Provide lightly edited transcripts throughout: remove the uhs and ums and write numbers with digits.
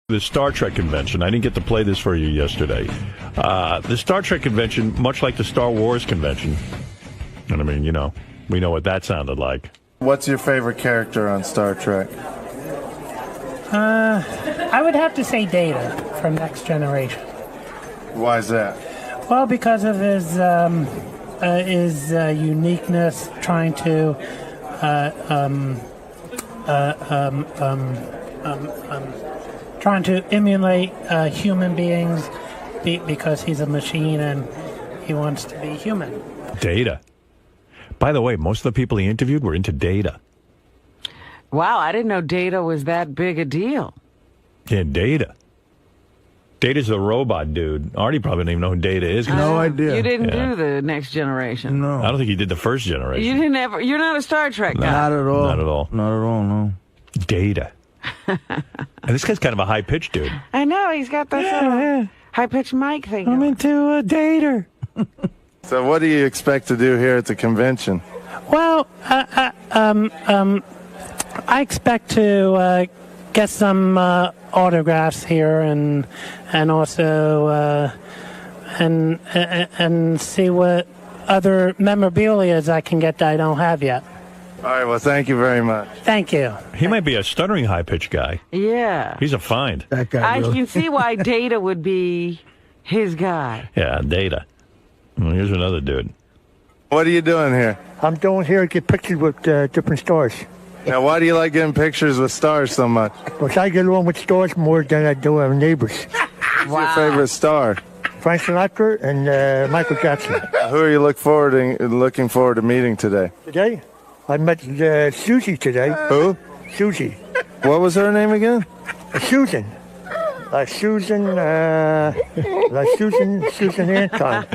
The Star Trek convention. I didn't get to play this for you yesterday. The Star Trek convention, much like the Star Wars convention, and I mean, you know, we know what that sounded like. What's your favorite character on Star Trek? I would have to say Data from Next Generation. Why is that? Well, because of his uniqueness, trying to trying to emulate human beings because he's a machine and he wants to be human. Data. By the way, most of the people he interviewed were into Data. Wow, I didn't know Data was that big a deal. Yeah, Data. Data's the robot dude. Artie probably doesn't even know who Data is. No idea. You didn't do the Next Generation. No. I don't think he did the first generation. You didn't ever. You're not a Star Trek guy. Not at all. Not at all. Not at all, no. Data. And this guy's kind of a high-pitched dude. I know, he's got that high-pitched mic thing. I'm into Data. So what do you expect to do here at the convention? Well, I expect to get some autographs here and also and see what other memorabilia I can get that I don't have yet. All right, well, thank you very much. Thank you. He might be a stuttering high-pitched guy. Yeah. He's a find. That guy I really. can see why Data would be his guy. Yeah, Data. Well, here's another dude. What are you doing here? I'm doing here to get pictures with different stars. Now, why do you like getting pictures with stars so much? Because I get along with stars more than I do with neighbors. Who's your favorite star? Frank Sinatra and Michael Jackson. Who are you looking forward to meeting today? Today, I met Susie today. Who? Susie. What was her name again? Susan. Susan Anton.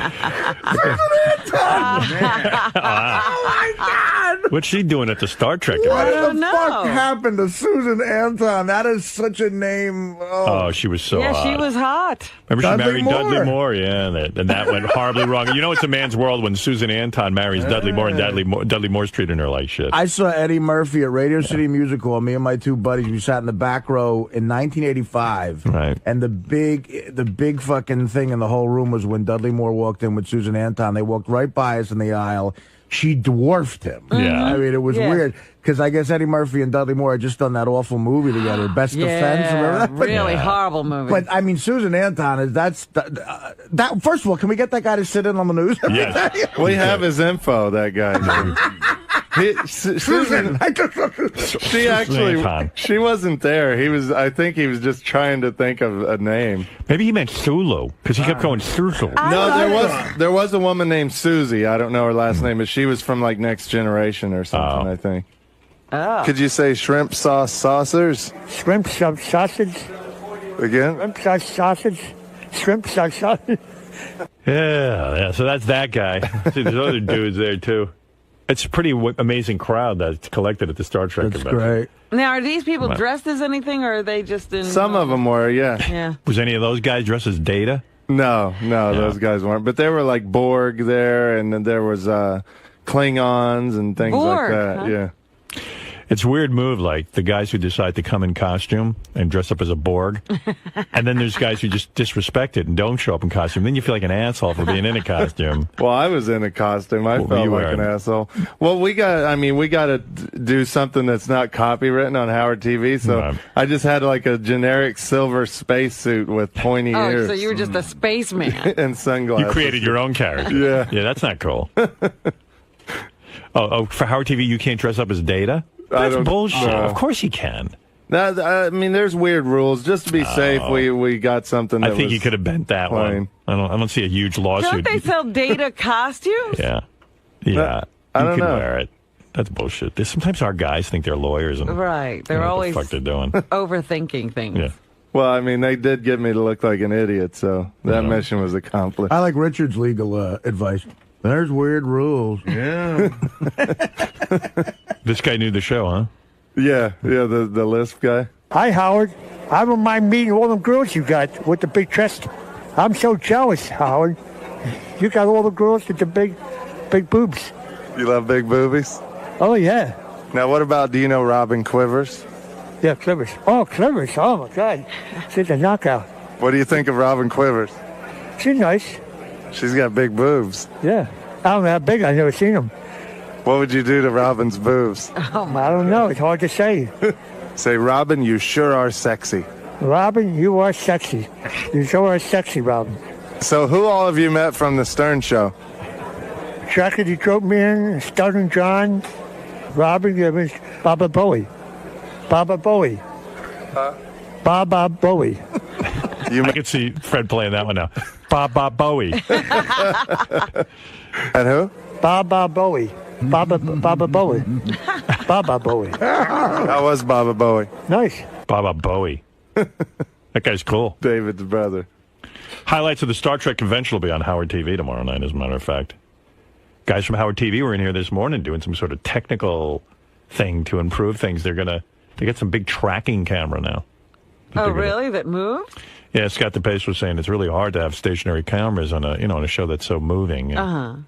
What's she doing at the Star Trek What convention? the fuck happened to Susan Anton? That is such a name. Oh, she was so Yeah, hot. she was hot. Remember she Dudley married Moore. Dudley Moore? Yeah, and that went horribly wrong. You know it's a man's world when Susan Anton marries Dudley Moore, and Dudley Moore's treating her like shit. I saw Eddie Murphy at Radio City Music Hall. Me and my two buddies, we sat in the back row in 1985. Right. And the big fucking thing in the whole room was when Dudley Moore walked in with Susan Anton. They walked right by us in the aisle. She dwarfed him. Yeah. I mean, it was weird because I guess Eddie Murphy and Dudley Moore had just done that awful movie together, Best Defense. Remember that? But, Really horrible movie. But I mean, Susan Anton is that. First of all, can we get that guy to sit in on the news? Yes. We have his info, that guy. Susan, she wasn't there. I think he was just trying to think of a name. Maybe he meant Sulu, because he kept going Sulu. No, there was a woman named Susie. I don't know her last name, but she was from like Next Generation or something, I think. Oh. Could you say shrimp sauce saucers? Shrimp sausage. Again? Shrimp sauce sausage. Shrimp sauce sausage. Yeah, so that's that guy. See, there's other dudes there, too. It's a pretty amazing crowd that's collected at the Star Trek That's convention. great. Now, are these people dressed as anything, or are they just in... Some of them were, yeah. Yeah. Was any of those guys dressed as Data? No, those guys weren't. But there were like Borg there, and then there was Klingons and things Borg, like that. huh? Yeah. It's a weird move, like the guys who decide to come in costume and dress up as a Borg. And then there's guys who just disrespect it and don't show up in costume. Then you feel like an asshole for being in a costume. Well, I was in a costume. I What were felt you like wearing? an asshole. Well, we got to do something that's not copywritten on Howard TV. So Right. I just had like a generic silver spacesuit with pointy Oh, ears so you were just a spaceman. and sunglasses. You created your own character. Yeah. Yeah, that's not cool. For Howard TV, you can't dress up as Data? I That's don't- bullshit. no. Of course you can. I mean, there's weird rules. Just to be safe, we got something that I think was you could have bent that plain. one. I don't see a huge lawsuit. Don't they sell Data costumes? Yeah. Yeah. I you don't can know. wear it. That's bullshit. Sometimes our guys think they're lawyers and Right. They're don't know always what the fuck they're doing. overthinking things. Yeah. Well, I mean, they did get me to look like an idiot, so that mission was accomplished. I like Richard's legal advice. There's weird rules. Yeah. This guy knew the show, huh? Yeah, the Lisp guy. Hi, Howard. I don't mind meeting all them girls you got with the big chest. I'm so jealous, Howard. You got all the girls with the big boobs. You love big boobies? Oh, yeah. Now, what about, do you know Robin Quivers? Yeah, Clippers. Oh, Clippers. Oh, my God. She's a knockout. What do you think of Robin Quivers? She's nice. She's got big boobs. Yeah. I don't know how big. I've never seen them. What would you do to Robin's boobs? I don't know. It's hard to say. Say, Robin, you sure are sexy. Robin, you are sexy. You sure are sexy, Robin. So who all have you met from the Stern Show? Jackie the Joke Man, Stuttering John, Robin Gibbons, Baba Bowie. Baba Bowie. Baba Bowie. I could see Fred playing that one now. Bob Bowie. And who? Baba Bowie. Baba Bowie. Baba Bowie. How was Baba Bowie? Nice. Bob Bowie. That guy's cool. David's brother. Highlights of the Star Trek convention will be on Howard TV tomorrow night, as a matter of fact. Guys from Howard TV were in here this morning doing some sort of technical thing to improve things. They get some big tracking camera now. Oh, really? That moved? Yeah, Scott Baio was saying it's really hard to have stationary cameras on a show that's so moving.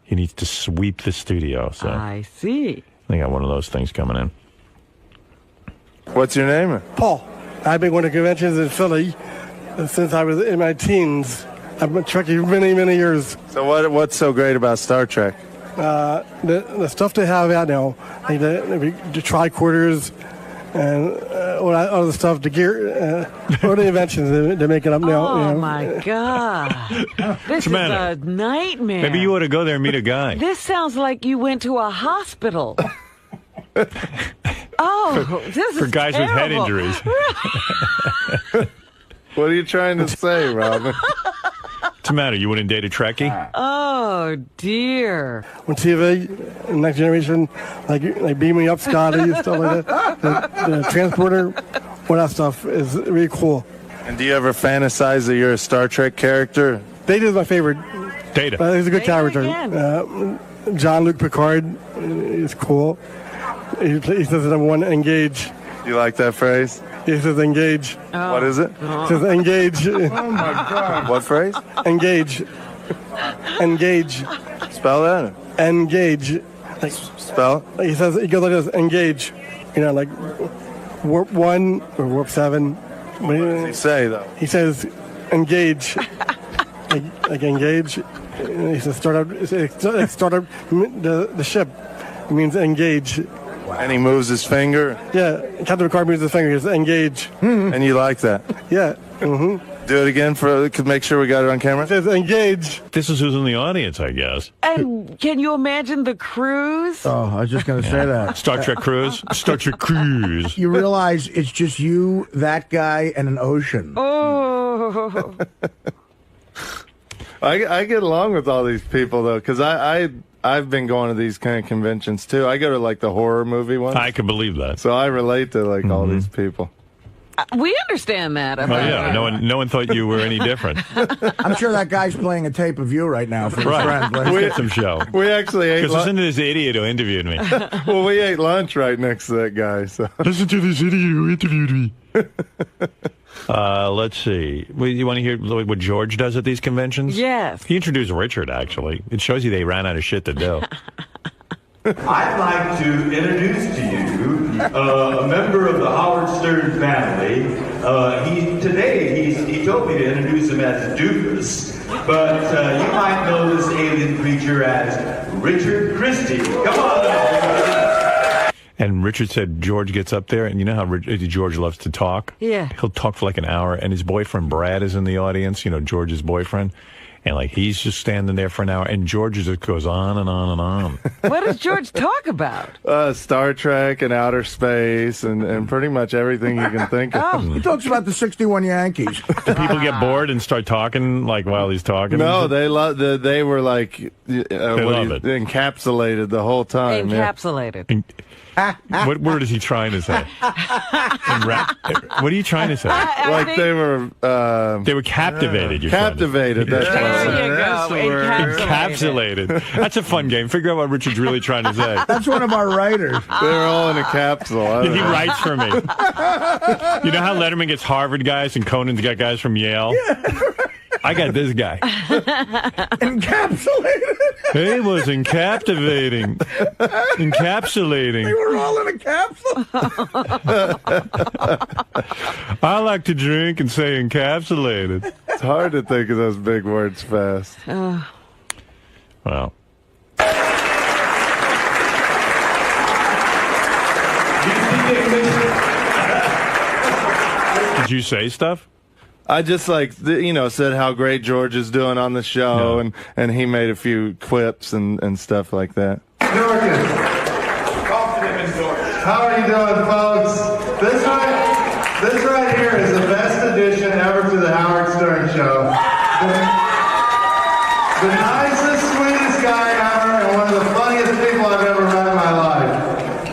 He needs to sweep the studio. So I see. They got one of those things coming in. What's your name? Paul. I've been going to conventions in Philly since I was in my teens. I've been trekking many, many years. So what's so great about Star Trek? The stuff they have out now, like the tricorders and all that other stuff, the gear, all the inventions they're making up now. Oh, my God. This is a nightmare. Maybe you ought to go there and meet a guy. This sounds like you went to a hospital. Oh, this is for guys terrible. with head injuries. What are you trying to say, Robin? What's the matter? You wouldn't date a Trekkie? Oh, dear. On TV, Next Generation, like Beam Me Up, Scotty, and stuff like that. The transporter, all that stuff is really cool. And do you ever fantasize that you're a Star Trek character? Data's my favorite. Data. He's a good Data character. Jean-Luc Picard is cool. He says number one, engage. You like that phrase? He says engage. Oh. What is it? He says engage. Oh, my God. What phrase? Engage. Engage. Spell that. Engage. Spell. He says, he goes like this, engage. Like warp 1 or warp 7. What does he say, though? He says engage. like engage. He says start up the ship. It means engage. And he moves his finger. Yeah, Captain Picard moves his finger. He says engage. And you like that? Yeah. Do it again to make sure we got it on camera. It says engage. This is who's in the audience, I guess. And can you imagine the cruise? Oh, I was just going to say that. Star Trek cruise? Star Trek cruise. You realize it's just you, that guy, and an ocean. Oh. I get along with all these people, though, because I've been going to these kind of conventions, too. I go to, the horror movie ones. I can believe that. So I relate to, all these people. We understand that. Oh, yeah. No one thought you were any different. I'm sure that guy's playing a tape of you right now for his friends. Let's get some show. We actually ate Because listen to this idiot who interviewed me. Well, we ate lunch right next to that guy. So Listen to this idiot who interviewed me. Let's see. You want to hear what George does at these conventions? Yes. He introduced Richard, actually. It shows you they ran out of shit to do. I'd like to introduce to you a member of the Howard Stern family. He told me to introduce him as Doofus, but you might know this alien creature as Richard Christie. Come on up. And Richard said George gets up there, and you know how George loves to talk? Yeah. He'll talk for an hour, and his boyfriend Brad is in the audience, George's boyfriend. And he's just standing there for an hour, and George just goes on and on and on. What does George talk about? Star Trek and outer space and pretty much everything you can think of. He talks about the 61 Yankees. Do people get bored and start talking while he's talking? No, they were love it. Encapsulated the whole time. Encapsulated. What word is he trying to say? What are you trying to say? They were captivated. You're captivated. That's There you go. Encapsulated. That's a fun game. Figure out what Richard's really trying to say. That's one of our writers. They're all in a capsule. He writes for me. You know how Letterman gets Harvard guys and Conan's got guys from Yale? Yeah. I got this guy. Encapsulated. He was encaptivating. Encapsulating. They were all in a capsule. I like to drink and say encapsulated. It's hard to think of those big words fast. Well. Did you say stuff? I just said how great George is doing on the show, and he made a few quips and stuff like that. Dorcas. How are you doing, folks? This right here is the best addition ever to the Howard Stern Show. The nicest, sweetest guy ever, and one of the funniest people I've ever met in my life.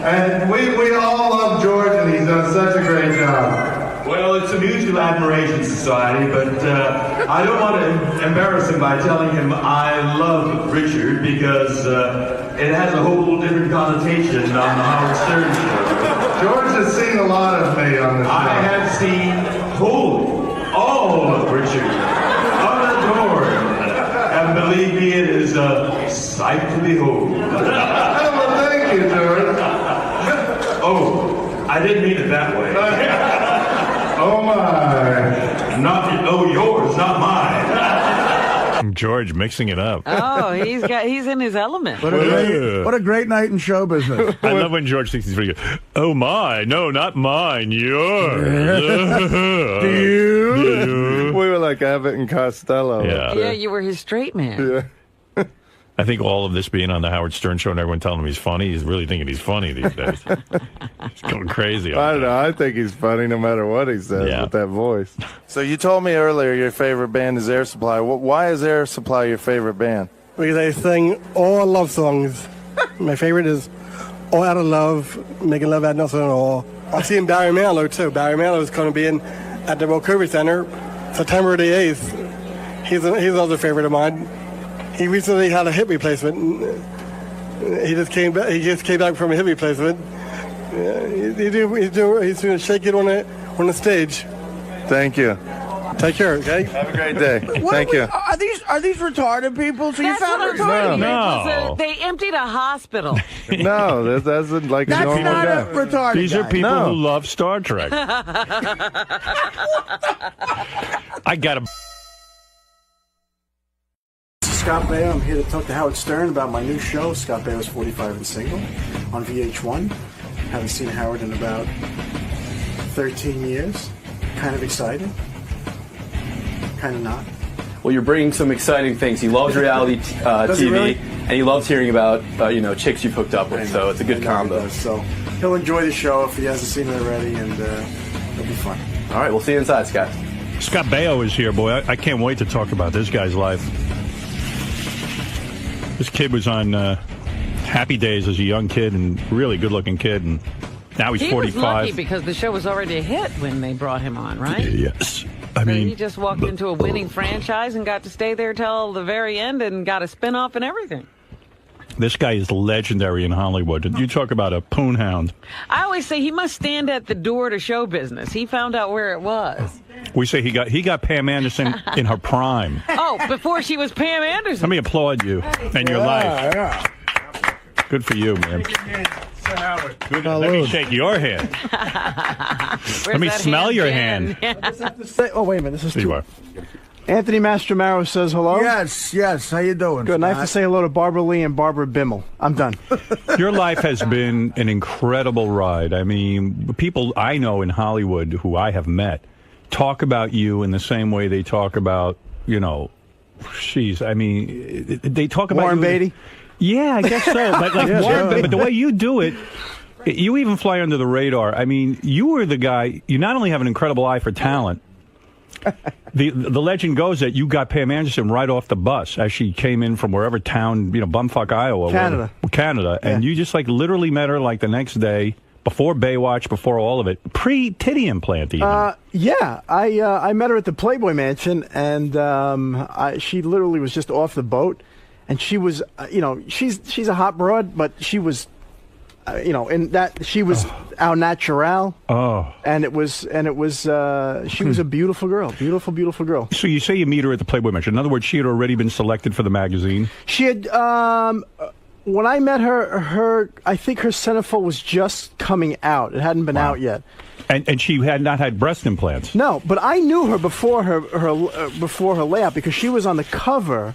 And we all love George, and he's done such a great job. Well, it's a mutual admiration society, but I don't want to embarrass him by telling him I love Richard, because it has a whole different connotation on the Howard Stern Show. George has seen a lot of me on this show. I have seen all of Richard, unadored, and believe me, it is a sight to behold. Well, thank you, George. Oh, I didn't mean it that way. Oh my! Yours, not mine. George mixing it up. Oh, he's in his element. What a great night in show business. I love when George thinks he's pretty good. Oh my, no, not mine, yours. You? We were like Abbott and Costello. Yeah, you were his straight man. Yeah. I think all of this being on the Howard Stern Show and everyone telling him he's funny, he's really thinking he's funny these days. He's going crazy. I don't know. I think he's funny no matter what he says with that voice. So you told me earlier your favorite band is Air Supply. Why is Air Supply your favorite band? Because they sing all love songs. My favorite is All Out of Love, Making Love Out of Nothing at All. I've seen Barry Manilow, too. Barry Manilow is going to be at the World Curvy Center September the 8th. He's another favorite of mine. He recently had a hip replacement. He just came back from a hip replacement. He's going to shake it on the stage. Thank you. Take care, okay? Have a great day. Thank you. Are these retarded people? So That's you found what I'm retarded? saying. No. They emptied a hospital. No, that's like a normal not guy. a retarded These are guy. people who love Star Trek. I got him. Scott Baio. I'm here to talk to Howard Stern about my new show, Scott Baio's 45 and Single, on VH1. Haven't seen Howard in about 13 years. Kind of excited. Kind of not. Well, you're bringing some exciting things. He loves reality TV, really? and he loves hearing about chicks you've hooked up with. So it's a good combo. So he'll enjoy the show if he hasn't seen it already, and it'll be fun. All right, we'll see you inside, Scott. Scott Baio is here, boy. I can't wait to talk about this guy's life. This kid was on Happy Days as a young kid and really good-looking kid, and now he's 45. He was lucky because the show was already a hit when they brought him on, right? Yes. I mean, he just walked into a winning franchise and got to stay there till the very end and got a spinoff and everything. This guy is legendary in Hollywood. You talk about a poon hound. I always say he must stand at the door to show business. He found out where it was. We say he got Pam Anderson in her prime. Oh, before she was Pam Anderson. Let me applaud you and your life. Yeah. Good for you, man. Good. Let me shake your hand. Let me smell your hand. Oh, wait a minute. This is There you too... are. Anthony Mastramaro says hello. Yes. How you doing? Good. And I have Scott? to say hello to Barbara Lee and Barbara Bimmel. I'm done. Your life has been an incredible ride. I mean, people I know in Hollywood who I have met talk about you in the same way they talk about, they talk about Warren Beatty? Yeah, I guess so. But but the way you do it, you even fly under the radar. I mean, you were the guy. You not only have an incredible eye for talent. The legend goes that you got Pam Anderson right off the bus as she came in from wherever town, bumfuck Iowa, Canada, and you just literally met her the next day. Before Baywatch, before all of it, pre-titty implant even. Yeah, I met her at the Playboy Mansion, and she literally was just off the boat, and she was, she's a hot broad, but she was in that she was au naturel. Oh. And it was she was a beautiful girl. Beautiful girl. So you say you meet her at the Playboy Mansion. In other words, she had already been selected for the magazine? She had, when I met her, I think her centerfold was just coming out. It hadn't been out yet. And she had not had breast implants? No, but I knew her before her layout because she was on the cover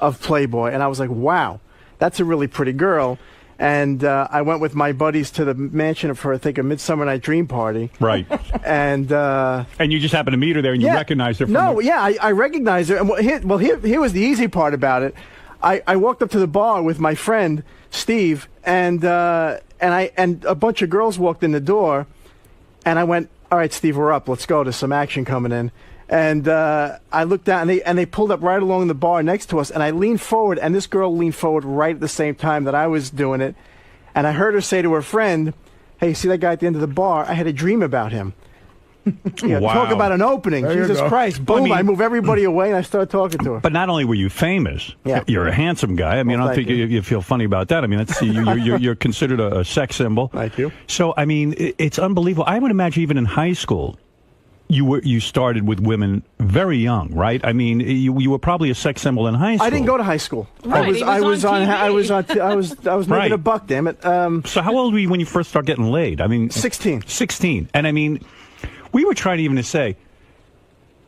of Playboy, and I was like, wow, that's a really pretty girl. And I went with my buddies to the mansion for, I think, a Midsummer Night Dream Party. Right. And you just happened to meet her there, and you recognized her from I recognized her. And here was the easy part about it. I walked up to the bar with my friend, Steve, and a bunch of girls walked in the door, and I went, all right, Steve, we're up. Let's go. There's some action coming in. And I looked down, and they pulled up right along the bar next to us, and I leaned forward, and this girl leaned forward right at the same time that I was doing it. And I heard her say to her friend, hey, see that guy at the end of the bar? I had a dream about him. Wow. Talk about an opening. There Jesus Christ. Boom, I move everybody away, and I start talking to her. But not only were you famous, you're a handsome guy. I mean, I don't think you feel funny about that. I mean, you're considered a sex symbol. Thank you. So, I mean, it's unbelievable. I would imagine even in high school, you started with women very young, right? I mean, you were probably a sex symbol in high school. I didn't go to high school. Right, I was making a buck, damn it. So how old were you when you first started getting laid? I mean, 16. 16. And I mean, we were trying even to say,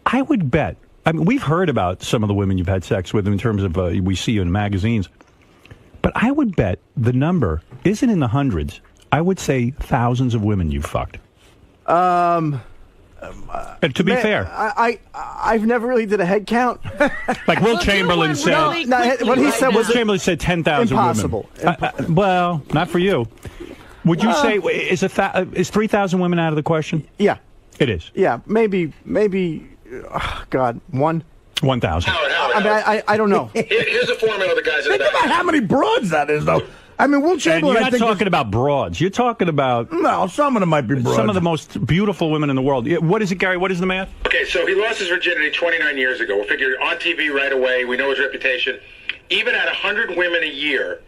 I would bet. I mean, we've heard about some of the women you've had sex with in terms of we see you in magazines, but I would bet the number isn't in the hundreds. I would say thousands of women you've fucked. And to be fair, I've never really did a head count. Like Will Chamberlain said. What he said was Chamberlain said 10,000 impossible. women. Well, not for you. Would you say is 3,000 women out of the question? Yeah, it is. Yeah, maybe. God, 1,000. I mean, I don't know. Here's the formula of the guys in the back. Think about how many broads that is, though. I mean, Will Chamberlain. And you're not talking about broads. You're talking about some of them might be broads. Some of the most beautiful women in the world. What is it, Gary? What is the math? Okay, so he lost his virginity 29 years ago. We figured on TV right away. We know his reputation. Even at 100 women a year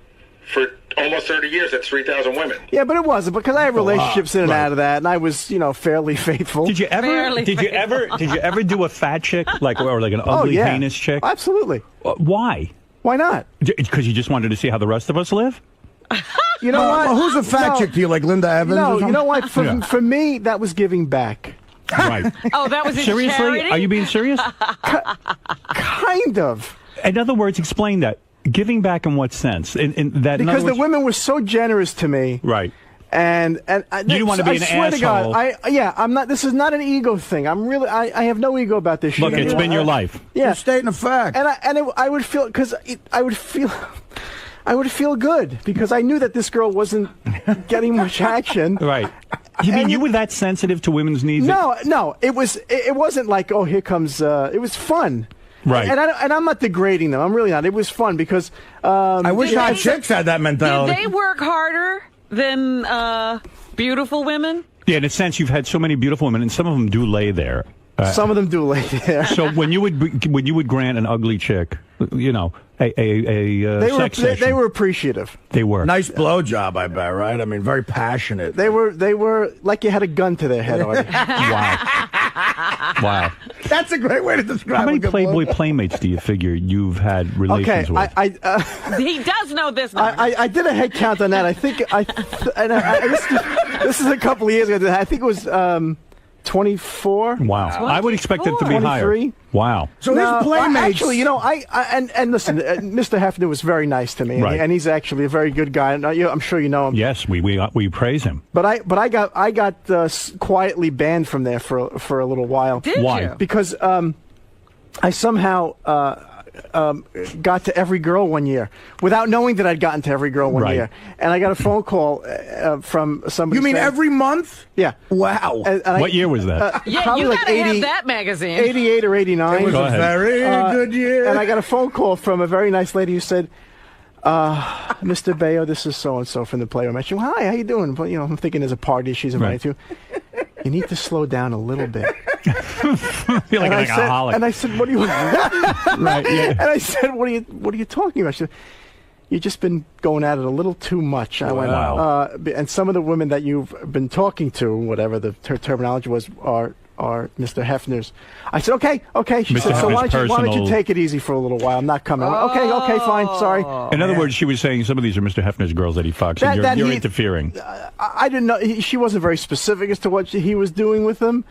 for almost 30 years, that's 3,000 women. Yeah, but it wasn't because I have relationships in and out of that, and I was, fairly faithful. Did you ever do a fat chick or like an ugly, heinous chick? Absolutely. Why? Why not? Because you just wanted to see how the rest of us live? You know what? Well, who's a fat chick to you, like Linda Evans? No, you know what? For me, that was giving back. Right. Oh, that was seriously? Charity? Are you being serious? Kind of. In other words, explain that. Giving back in what sense? Because the women were so generous to me. Right. And you didn't want to be an asshole. To God, I'm not. This is not an ego thing. I have no ego about this shit. Look, it's been your life. Yeah, you're stating a fact. And I would feel I would feel good because I knew that this girl wasn't getting much action. Right. You mean you were that sensitive to women's needs? No. It wasn't like, oh, here comes. It was fun. Right. And I'm not degrading them. I'm really not. It was fun because I wish our chicks had that mentality. Did they work harder than beautiful women? Yeah, in a sense, you've had so many beautiful women, and some of them do lay there. Some of them do lay there. So when you would grant an ugly chick, sex session, they were appreciative. They were nice blowjob, I bet. Right? I mean, very passionate. They were like you had a gun to their head already. Wow. That's a great way to describe. How many Playboy playmates do you figure you've had relations with? He does know this number. I did a head count on that. I think this is a couple of years ago. I think it was 24. Wow. 24? I would expect it to be 23? higher. Wow. So his playmates. Actually, and listen, Mr. Hefner was very nice to me, right. and he's actually a very good guy. I'm sure you know him. Yes, we praise him. But I got quietly banned from there for a little while. Did Why? you? Because I somehow got to every girl one year without knowing that I'd gotten to every girl one year, and I got a phone call from somebody. You mean saying, every month? Yeah. Wow. And what year was that? Yeah, you gotta have that magazine. 88 or 89. It was a very good year. And I got a phone call from a very nice lady who said, Mr. Baio, this is so-and-so from the Playboy Mansion. Hi, how you doing? But, I'm thinking there's a party she's invited to. You need to slow down a little bit. You're like an alcoholic. And I said, what do you... Right, yeah. And I said, what are you talking about? She said, you've just been going at it a little too much. I went, and some of the women that you've been talking to, whatever the terminology was, are Mr. Hefner's. I said, okay. She said, so why don't you take it easy for a little while? I'm not coming. Okay, fine, sorry. In other words, she was saying some of these are Mr. Hefner's girls that he fucks, and you're interfering. I didn't know. She wasn't very specific as to what he was doing with them.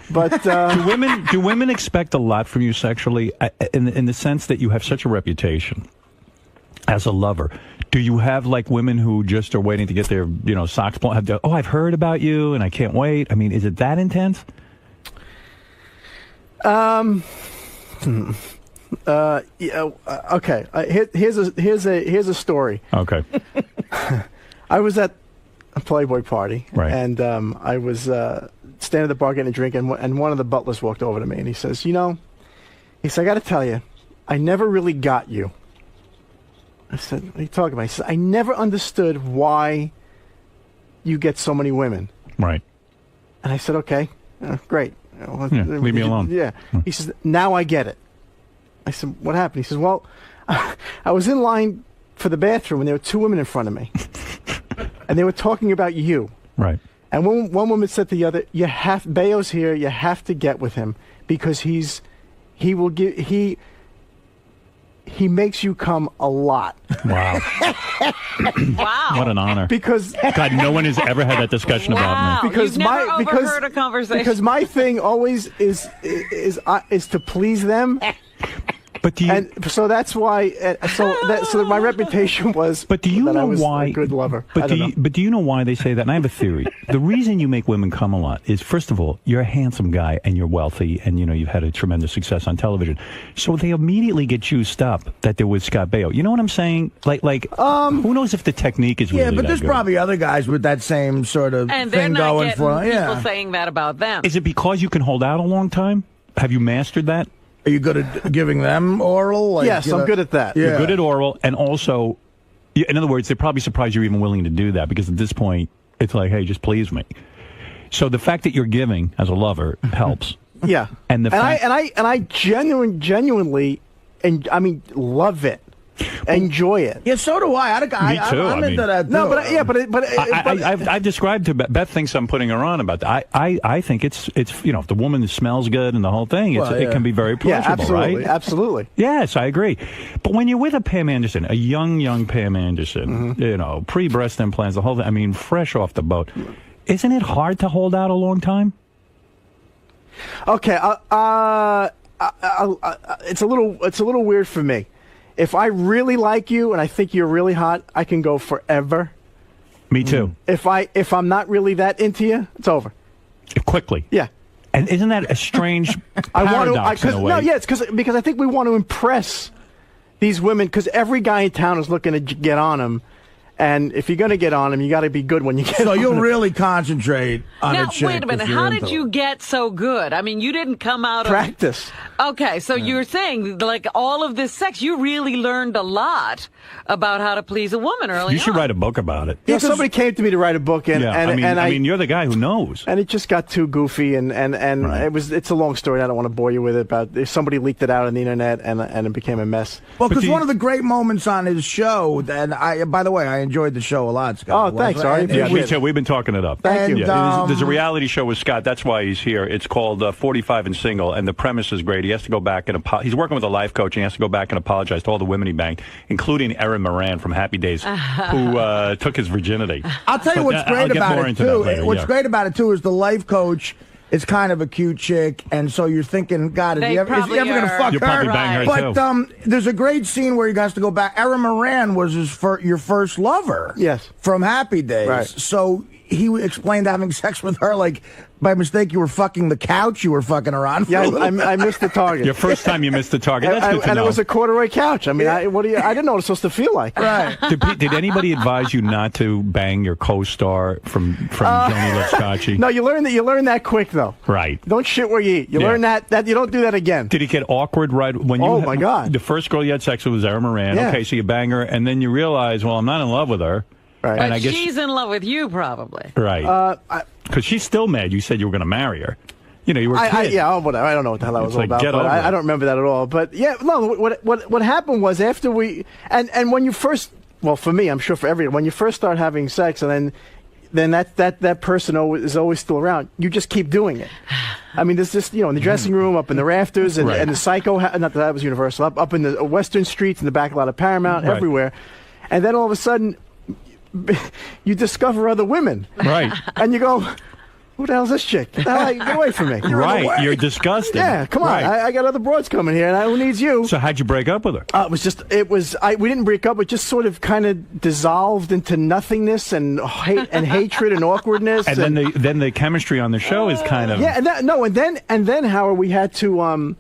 But do women expect a lot from you sexually, in the sense that you have such a reputation as a lover? Do you have like women who just are waiting to get their socks blown? I've heard about you and I can't wait. I mean, is it that intense? Okay. Here's a story. Okay. I was at a Playboy party, right, and I was standing at the bar getting a drink, and one of the butlers walked over to me, and he says, he said, I got to tell you, I never really got you. I said, what are you talking about? He said, I never understood why you get so many women. Right. And I said, okay, great. Leave me alone. Yeah. He says, now I get it. I said, what happened? He says, well, I was in line for the bathroom, and there were two women in front of me. And they were talking about you. Right. And one woman said to the other, Baio's here, you have to get with him, because he makes you come a lot. Wow. Wow. What an honor. Because God, no one has ever had that discussion about me. Because you've never overheard a conversation. Because my thing always is to please them. But do you, and so that's why. So my reputation was. But do you that know I was why? A good lover. But do you know why they say that? And I have a theory. The reason you make women come a lot is, first of all, you're a handsome guy and you're wealthy, and you've had a tremendous success on television. So they immediately get juiced up that they're with Scott Baio. You know what I'm saying? Who knows if the technique is really but that there's good. probably other guys with that same sort of and thing going for. People saying that about them. Is it because you can hold out a long time? Have you mastered that? Are you good at giving them oral? Yes, I'm good at that. Yeah. You're good at oral, and also, in other words, they're probably surprised you're even willing to do that, because at this point, it's like, hey, just please me. So the fact that you're giving as a lover helps. Yeah, and I genuinely, and I mean, love it. Enjoy it. Yeah, so do I. Me too. I'm into that too. No, but I've described to Beth thinks I'm putting her on about that. I think it's if the woman smells good and the whole thing, it can be very pleasurable, absolutely, right? Absolutely. Yes, I agree. But when you're with a Pam Anderson, a young Pam Anderson, pre-breast implants, the whole thing. I mean, fresh off the boat, isn't it hard to hold out a long time? Okay, it's a little weird for me. If I really like you and I think you're really hot, I can go forever. Me too. If I'm not really that into you, it's over. Quickly. Yeah. And isn't that a strange paradox in a way? No, yeah, it's because I think we want to impress these women, because every guy in town is looking to get on them. And if you're going to get on them, you got to be good when you get on them. So you'll really concentrate on a chick. Now, wait a minute. How did you get so good? I mean, you didn't come out of... Practice. Okay, so you're saying, like, all of this sex, you really learned a lot about how to please a woman early on. You should write a book about it. Yeah, somebody came to me to write a book, and I mean, you're the guy who knows. And it just got too goofy, and right. It's a long story. I don't want to bore you with it, but somebody leaked it out on the internet, and it became a mess. Well, because one of the great moments on his show, and by the way, I enjoyed the show a lot, Scott. Oh, thanks, Ari. Yeah, me too. We've been talking it up. Thank you. Yeah, there's a reality show with Scott. That's why he's here. It's called 45 and Single, and the premise is great. He has to go back and he's working with a life coach, and he has to go back and apologize to all the women he banged, including Erin Moran from Happy Days, who took his virginity. I'll tell you what's great about it, too. What's great about it, too, is the life coach is kind of a cute chick, and so you're thinking, God, is he ever going to fuck her? You'll probably bang her, too. There's a great scene where he has to go back. Erin Moran was your first lover. Yes. From Happy Days. Right. So he explained having sex with her like, by mistake, you were fucking the couch you were fucking her on. Yeah, I missed the target. Your first time you missed the target. That's good to know. It was a corduroy couch. I mean, I didn't know what it was supposed to feel like. Right. Did anybody advise you not to bang your co-star from Johnny Lipscotch? No, you learn that quick though. Right. Don't shit where you eat. You learn that you don't do that again. Did it get awkward right when you? Oh my God! The first girl you had sex with was Erin Moran. Yeah. Okay, so you bang her, and then you realize, well, I'm not in love with her. Right. But I guess she's in love with you, probably. Right. Because she's still mad. You said you were going to marry her. You were a kid. Whatever. I don't know what the hell that was all about. Get over I don't remember that at all. But yeah, no. What happened was after we and when you first well, for me, I'm sure for everyone, when you first start having sex, and then that person is always still around, you just keep doing it. I mean, there's just, in the dressing room, up in the rafters, and, and the Psycho, not that was Universal, up in the Western Streets, in the back lot of Paramount, everywhere. And then all of a sudden, you discover other women. Right. And you go, who the hell's this chick? Get away from me. You're disgusted. Yeah, come on. I got other broads coming here, and who needs you? So how'd you break up with her? We didn't break up. It just sort of kind of dissolved into nothingness and hate and hatred and awkwardness. And then the chemistry on the show is kind of... Yeah, and then Howard, we had to... and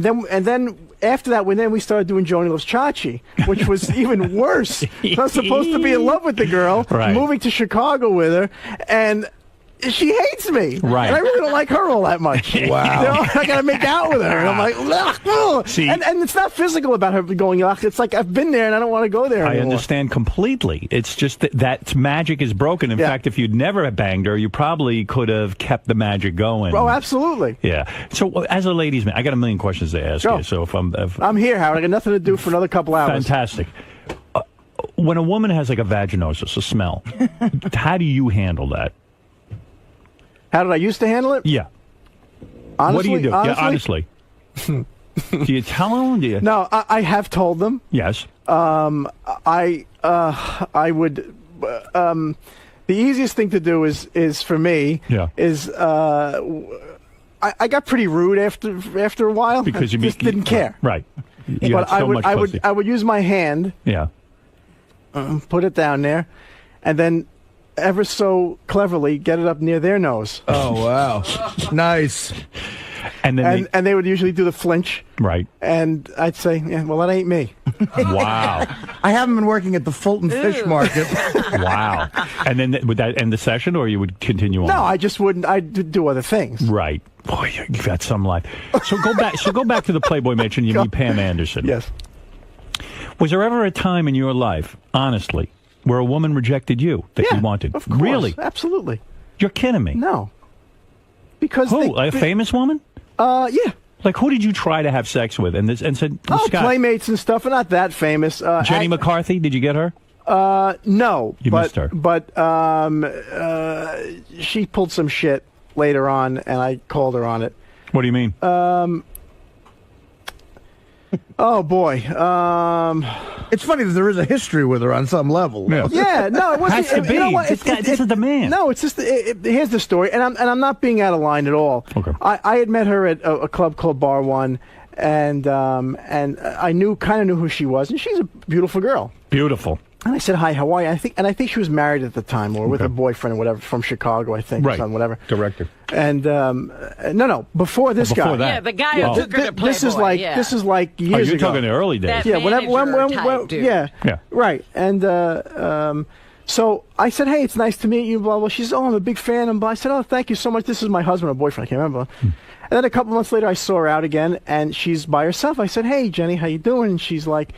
then after that, we started doing Joni Loves Chachi, which was even worse. I was supposed to be in love with the girl, moving to Chicago with her, and... she hates me. Right. And I really don't like her all that much. Wow. I got to make out with her. And I'm like, ugh. See, and it's not physical about her going, ugh. It's like, I've been there and I don't want to go there anymore. I understand completely. It's just that magic is broken. In fact, if you'd never banged her, you probably could have kept the magic going. Oh, absolutely. Yeah. So as a ladies' man, I got a million questions to ask you. So if I'm here, Howard. I got nothing to do for another couple hours. Fantastic. When a woman has like a vaginosis, a smell, how do you handle that? How did I used to handle it? Yeah. Honestly, what do you do? Honestly? Yeah, honestly. Do you tell them? Do you? No, I have told them. Yes. I would. The easiest thing to do is for me. Yeah. Is I got pretty rude after a while because you just didn't care. Right. But I would use my hand. Yeah. Put it down there, and then ever so cleverly get it up near their nose. Oh wow, nice. And then they would usually do the flinch. Right. And I'd say, yeah, well, that ain't me. Wow. I haven't been working at the Fulton Fish Market. Wow. And then would that end the session, or you would continue on? No, I just wouldn't. I'd do other things. Right. Boy, you've got some life. So go back to the Playboy Mansion. You meet Pam Anderson. Yes. Was there ever a time in your life, honestly, where a woman rejected you that you wanted? Of course. Really? Absolutely. You're kidding me. No. Because who? A famous woman? Yeah. Like, who did you try to have sex with and said, Scott, Playmates and stuff, and not that famous. Jenny McCarthy, did you get her? No. You missed her. But she pulled some shit later on, and I called her on it. What do you mean? Oh, boy. It's funny that there is a history with her on some level. Yeah, no, it wasn't. Has to be. You know what? This is the man. No, it's just, here's the story, and I'm not being out of line at all. Okay. I had met her at a club called Bar One, and I kind of knew who she was, and she's a beautiful girl. Beautiful. And I said, hi, how are you? I think she was married at the time, or with a boyfriend or whatever, from Chicago, I think. Right. Son, whatever. Director. And, no, before this guy. That. Yeah, the guy who took her to Playboy. This is like years ago. You're talking the early days. That manager type dude. Yeah. Right. And, so I said, hey, it's nice to meet you, blah, blah. She said, oh, I'm a big fan. And I said, oh, thank you so much. This is my husband or boyfriend. I can't remember. And then a couple months later, I saw her out again, and she's by herself. I said, hey, Jenny, how you doing? And she's like,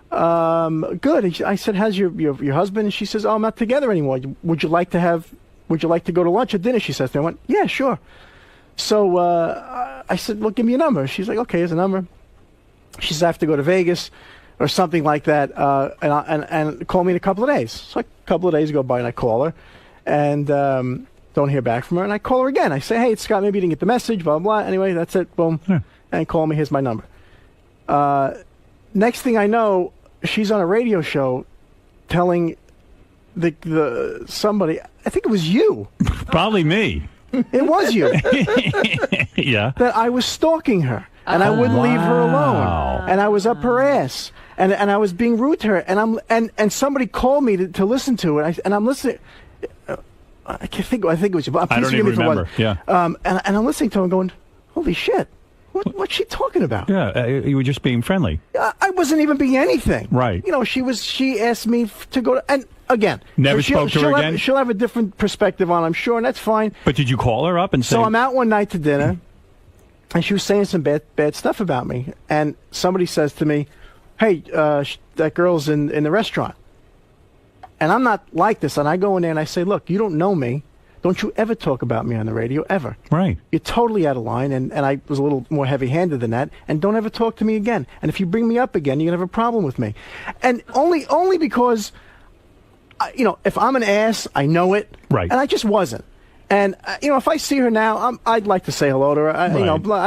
good. And I said, how's your husband? And she says, oh, I'm not together anymore. Would you like to go to lunch or dinner? She says to me. I went, yeah, sure. So I said, well, give me a number. She's like, okay, here's a number. She says, I have to go to Vegas or something like that, and call me in a couple of days. So a couple of days go by, and I call her, and don't hear back from her. And I call her again. I say, hey, it's Scott. Maybe you didn't get the message, blah, blah, blah. Anyway, that's it. Boom. Yeah. And call me. Here's my number. Next thing I know, she's on a radio show telling the somebody, I think it was you. Probably me. It was you. Yeah. That I was stalking her, and I wouldn't leave her alone, and I was up her ass, and I was being rude to her, and somebody called me to listen to it, and I'm listening. I think it was you. I don't even remember. Yeah. And I'm listening to him, going, holy shit. What's she talking about? Yeah, you were just being friendly. I wasn't even being anything. Right. You know, she asked me to go to, and again. Never spoke to her again? She'll have a different perspective on it, I'm sure, and that's fine. But did you call her up and say? So I'm out one night to dinner, and she was saying some bad stuff about me. And somebody says to me, hey, that girl's in the restaurant. And I'm not like this. And I go in there and I say, look, you don't know me. don't you ever talk about me on the radio, ever. Right. You're totally out of line, and I was a little more heavy-handed than that, and don't ever talk to me again. And if you bring me up again, you're going to have a problem with me. And only because, if I'm an ass, I know it. Right. And I just wasn't. And, if I see her now, I'd like to say hello to her. I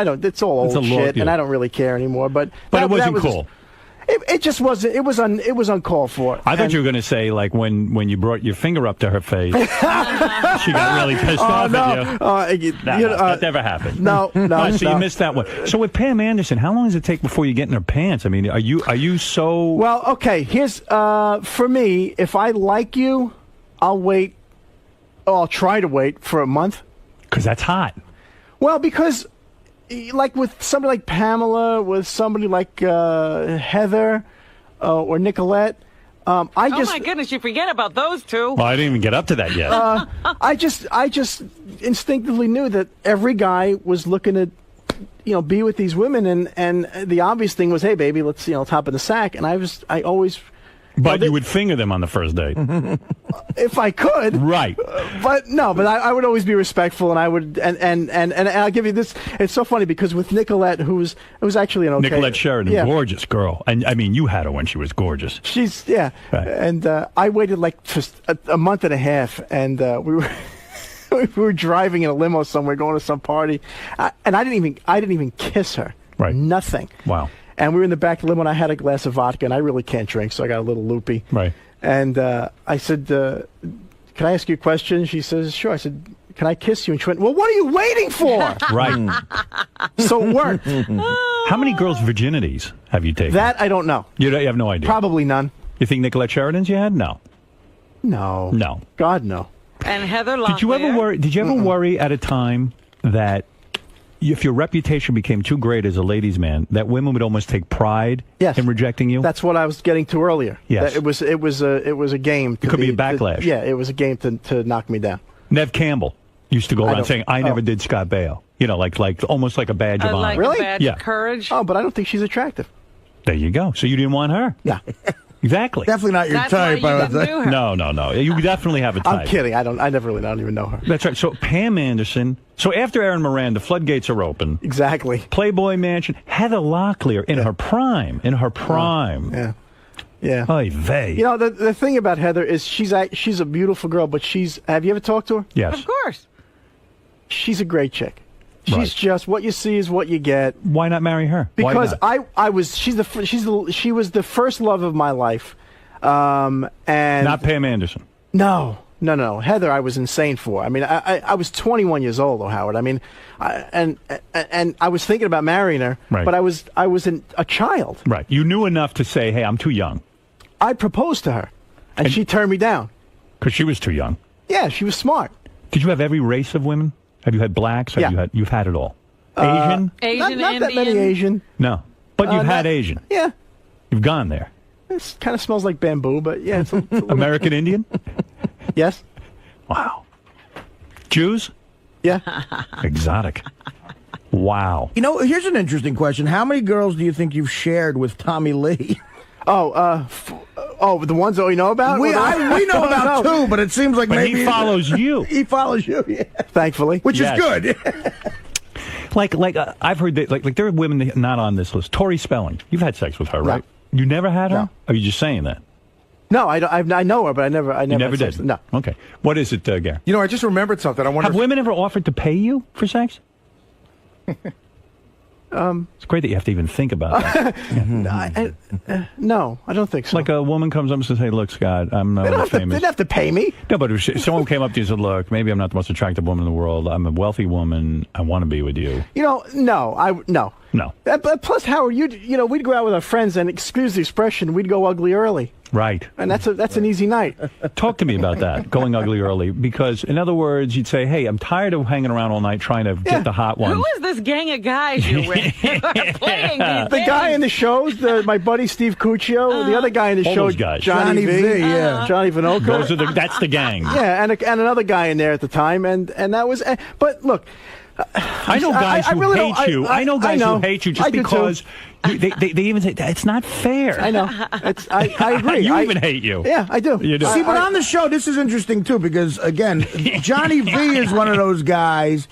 don't, it's all old shit, and I don't really care anymore. But it wasn't cool. It just wasn't. It was uncalled for. I thought you were going to say, like, when you brought your finger up to her face, she got really pissed off at you. That never happened. No. So you missed that one. So with Pam Anderson, how long does it take before you get in her pants? I mean, are you so... Well, okay, here's, for me, if I like you, I'll wait, I'll try to wait for a month. Because that's hot. Well, because... like with somebody like Pamela, with somebody like Heather or Nicolette, oh my goodness, you forget about those two. Well, I didn't even get up to that yet. I just instinctively knew that every guy was looking to, be with these women, and the obvious thing was, hey, baby, let's top of the sack. And I always. But you would finger them on the first date. If I could. Right. But I would always be respectful, and I would, and I'll give you this. It's so funny because with Nicolette, who was actually an okay. Nicolette Sheridan, gorgeous girl. And I mean, you had her when she was gorgeous. She's, yeah. Right. And I waited like just a month and a half, and we were. We were driving in a limo somewhere, going to some party, and I didn't even kiss her. Right. Nothing. Wow. And we were in the back of the limo, and I had a glass of vodka, and I really can't drink, so I got a little loopy. Right. And I said, can I ask you a question? She says, sure. I said, can I kiss you? And she went, well, what are you waiting for? Right. So it worked. How many girls' virginities have you taken? That I don't know. You have no idea? Probably none. You think Nicolette Sheridan's you had? No. No. No. God, no. And Heather Locklear. Did you ever worry at a time that if your reputation became too great as a ladies' man, that women would almost take pride in rejecting you? That's what I was getting to earlier. Yes. It was a game. It could be a backlash. It was a game to knock me down. Nev Campbell used to go around saying, I never did Scott Baio. like almost like a badge of honor. Like really? A badge of courage. Oh, but I don't think she's attractive. There you go. So you didn't want her? Yeah. Exactly. Definitely not your type, I would say. No. You definitely have a type. I'm kidding. I don't even know her. That's right. So Pam Anderson. So after Aaron Moran, the floodgates are open. Exactly. Playboy Mansion. Heather Locklear in her prime. Yeah. Yeah. Oy vey. The thing about Heather is she's a beautiful girl, but have you ever talked to her? Yes. Of course. She's a great chick. She's just what you see is what you get. Why not marry her? Because she was the first love of my life, and not Pam Anderson. No. Heather, I was insane for. I mean, I was 21 years old, though, Howard. I mean, and I was thinking about marrying her, but I was a child. Right. You knew enough to say, "Hey, I'm too young." I proposed to her, and she turned me down because she was too young. Yeah, she was smart. Did you have every race of women? Have you had blacks? You've had it all. Asian? Asian, not that many Asian. No. But you've had Asian. Yeah. You've gone there. It kind of smells like bamboo, but yeah. It's a American Indian? Yes. Wow. Jews? Yeah. Exotic. Wow. Here's an interesting question. How many girls do you think you've shared with Tommy Lee? The ones that we know about? We know about two, but it seems like maybe he follows you. He follows you, yeah. Thankfully. Which is good. I've heard that, like there are women not on this list. Tori Spelling. You've had sex with her, right? You never had her? No. Or are you just saying that? No, I know her, but I never You never had sex. did? No. Okay. What is it, Gary? I just remembered something. I wonder Have women ever offered to pay you for sex? It's great that you have to even think about that. No, I don't think so. Like a woman comes up and says, "Hey, look, Scott, I'm not famous." They didn't have to pay me. No, but if someone came up to you and said, "Look, maybe I'm not the most attractive woman in the world. I'm a wealthy woman. I want to be with you." No. But plus, Howard, we'd go out with our friends, and excuse the expression, we'd go ugly early. Right. And that's an easy night. Talk to me about that, going ugly early. Because, in other words, you'd say, "Hey, I'm tired of hanging around all night trying to get the hot ones." Who is this gang of guys you're with? Playing these The guy in the shows, my buddy Steve Cuccio, the other guy in the all show, those guys. Johnny V, yeah, Johnny Vinoco. That's the gang. Yeah, and another guy in there at the time, and that was. But look, I know guys who hate you. I know guys who hate you just because they even say it's not fair. I know. I agree. You even hate you. Yeah, I do. You do. See, but on the show, this is interesting too because again, Johnny V is one of those guys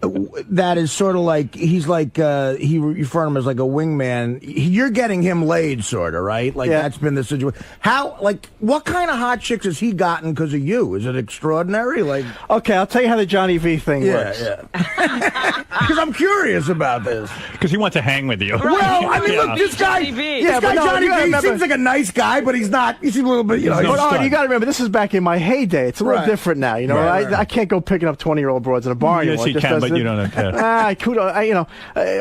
that is sort of like he's like he referred to him as like a wingman. You're getting him laid, sort of, right? Like that's been the situation. How, like, what kind of hot chicks has he gotten because of you? Is it extraordinary? Like, okay, I'll tell you how the Johnny V thing works. Because I'm curious about this. Because he wants to hang with you. Right. Well, I mean, look, this guy, Johnny V seems like a nice guy, but he's not. He's a little bit, you know. But you got to remember, this is back in my heyday. It's a little different now. You know, I can't go picking up 20-year-old broads in a bar anymore. Yes, you can, but you don't have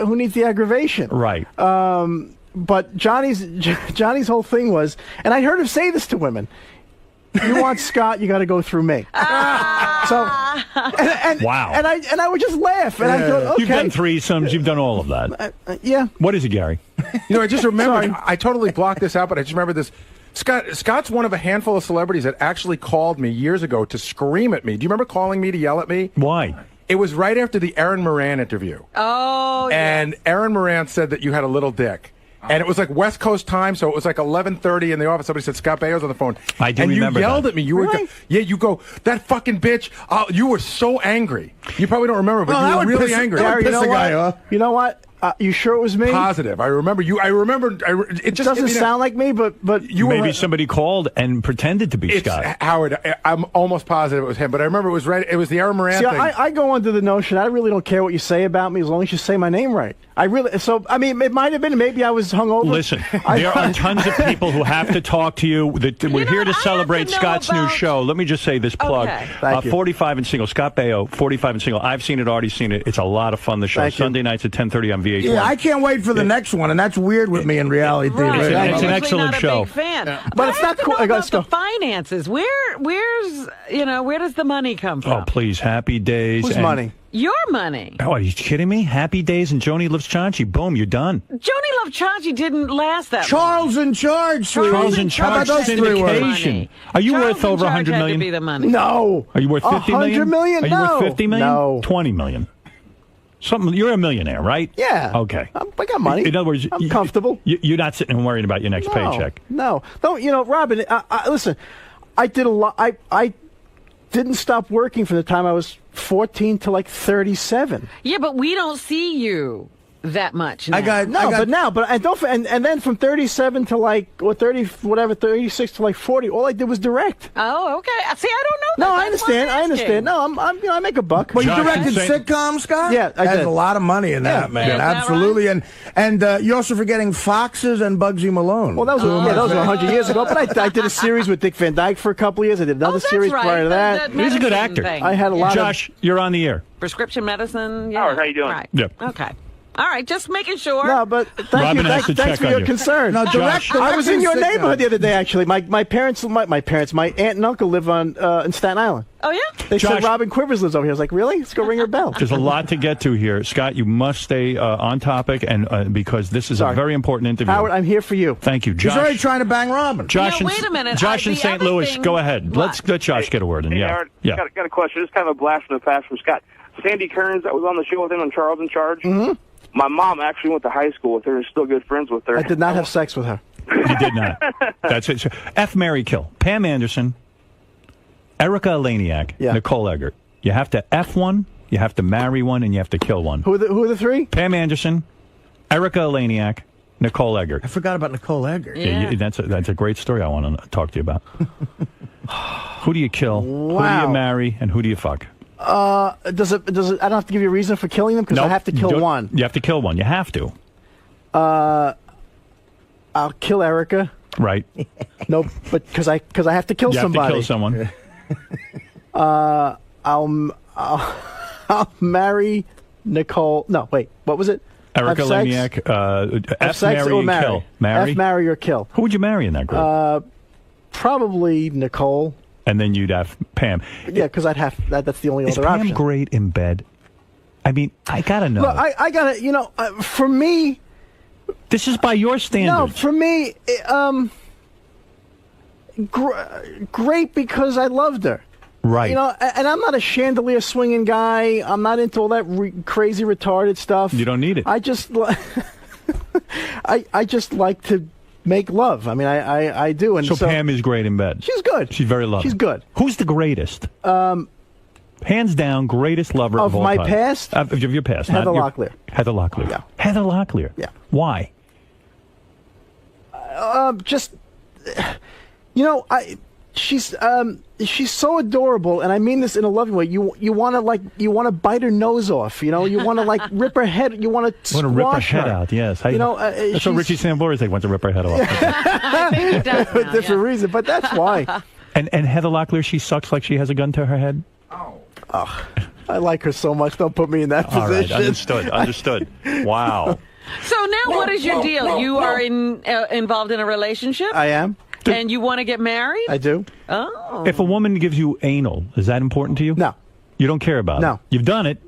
who needs the aggravation? Right. But Johnny's whole thing was, and I heard him say this to women. You want Scott, you got to go through me. Wow. And I would just laugh. And I go, okay. You've done threesomes. You've done all of that. Yeah. What is it, Gary? I just remember. I totally blocked this out, but I just remember this. Scott's one of a handful of celebrities that actually called me years ago to scream at me. Do you remember calling me to yell at me? Why? It was right after the Aaron Moran interview. Oh, and Aaron Moran said that you had a little dick. And it was like West Coast time, so it was like 11:30 in the office. Somebody said, Scott Baio's on the phone. I do remember And you yelled that. at me. You were, you go, that fucking bitch. You were so angry. You probably don't remember, but you were really angry. Gary, you know what? You sure it was me? Positive. I remember you. It just doesn't sound like me, but you maybe somebody called and pretended to be Scott. Howard, I'm almost positive it was him, but I remember it was right. It was the Aaron Moran thing. I go under the notion I really don't care what you say about me as long as you say my name right. I mean, it might have been. Maybe I was hungover. Listen, there are tons of people who have to talk to you. We're here to celebrate Scott's new show. Let me just say this plug. Thank you. 45 and Single. Scott Baio, 45 and Single. I've seen it, already seen it. It's a lot of fun, the show. Sunday nights at 10:30 on VH1. Yeah, I can't wait for the next one, and that's weird with me in reality TV. Right. It's an excellent show. Big fan. But it's not cool. About the finances. Where's where does the money come from? Oh, please, Happy Days. Whose money? Your money. Oh, are you kidding me? Happy Days and Joni Loves Chachi. Boom, you're done. Joni Loves Chachi didn't last that Charles in Charge. Charles in Charge syndication. Are you worth over $100 million? To be the money. No. Are you worth $50 million? $100 million? Are you worth $50 million? No. $20 million. Something. You're a millionaire, right? Yeah. Okay. I got money. In other words, I'm comfortable. You're not sitting and worrying about your next paycheck. No. Robin, listen, I did a lot. I didn't stop working from the time I was 14 to like 37. Yeah, but we don't see you that much now. And then from 37 to like 36 to like 40, all I did was direct. Oh, okay. See, I don't know. No, I understand. No, I make a buck. But you directed sitcoms, Scott? Yeah, I There's did. a lot of money in that, man. Yeah, Absolutely. Right? And you're also forgetting Foxes and Bugsy Malone. Well, those were 100 years ago. But I did a series with Dick Van Dyke for a couple of years. I did another series prior to that. He's a good actor. Thing. I had a lot Josh, you're on the air. Prescription medicine. Yeah. Howard, how you doing? Right. Yeah. Okay. All right, just making sure. No, but thank you. Thanks for your concern. No, I was in your neighborhood the other day, actually. My parents, my aunt and uncle live in Staten Island. Oh, yeah? They said Robin Quivers lives over here. I was like, really? Let's go ring her bell. There's a lot to get to here. Scott, you must stay on topic, and because this is a very important interview. Howard, I'm here for you. Thank you, Josh. He's already trying to bang Robin. Josh, wait a minute. Josh in St. Louis, go ahead. Let's let Josh get a word in. Hey, Yeah. Howard, Yeah. Got a question. Just kind of a blast from the past from Scott. Sandy Kearns, that was on the show with him on Charles in Charge. Mm-hmm. My mom actually went to high school with her and is still good friends with her. I did not have sex with her. You did not. That's it. F, Marry, Kill. Pam Anderson, Erica Eleniak, Nicole Eggert. You have to F one, you have to marry one, and you have to kill one. Who are the three? Pam Anderson, Erica Eleniak, Nicole Eggert. I forgot about Nicole Eggert. Yeah, that's a great story I want to talk to you about. Who do you kill? Wow. Who do you marry? And who do you fuck? Does it? I don't have to give you a reason for killing them because I have to kill one. You have to kill one. You have to. I'll kill Erica. Right. No, but because I have to kill somebody. You have to I'll kill someone. I'll marry Nicole. No, wait. What was it? Erica Eleniak. F, marry, or kill. Marry? F, marry, or kill. Who would you marry in that group? Probably Nicole. And then you'd have Pam. Yeah, because I'd have that's the only Is other Pam option. great in bed? I mean, I gotta know. Look, I gotta. For me, this is by your standards. No, for me, great because I loved her. Right. You know, and I'm not a chandelier swinging guy. I'm not into all that crazy retarded stuff. You don't need it. I just, I just like to make love. I mean, I do. And so Pam is great in bed. She's good. She's very loving. She's good. Who's the greatest? Hands down, greatest lover of all my time. past? Of your past. Heather Locklear. Heather Locklear. Yeah. Heather Locklear. Yeah. Why? Just, you know, she's so adorable, and I mean this in a loving way. You want to bite her nose off. You know, you want to like rip her head. You want to rip her head out. Yes. You know, that's what Richie Sambora said. Wants to rip her head off. I think he does for now, a different reason, but that's why. And Heather Locklear, she sucks like she has a gun to her head. Oh, I like her so much. Don't put me in that All position. Right, understood. Wow. So now, what is your deal? You are involved in a relationship? I am. And you want to get married? I do. Oh. If a woman gives you anal, is that important to you? No. You don't care about it? No. You've done it?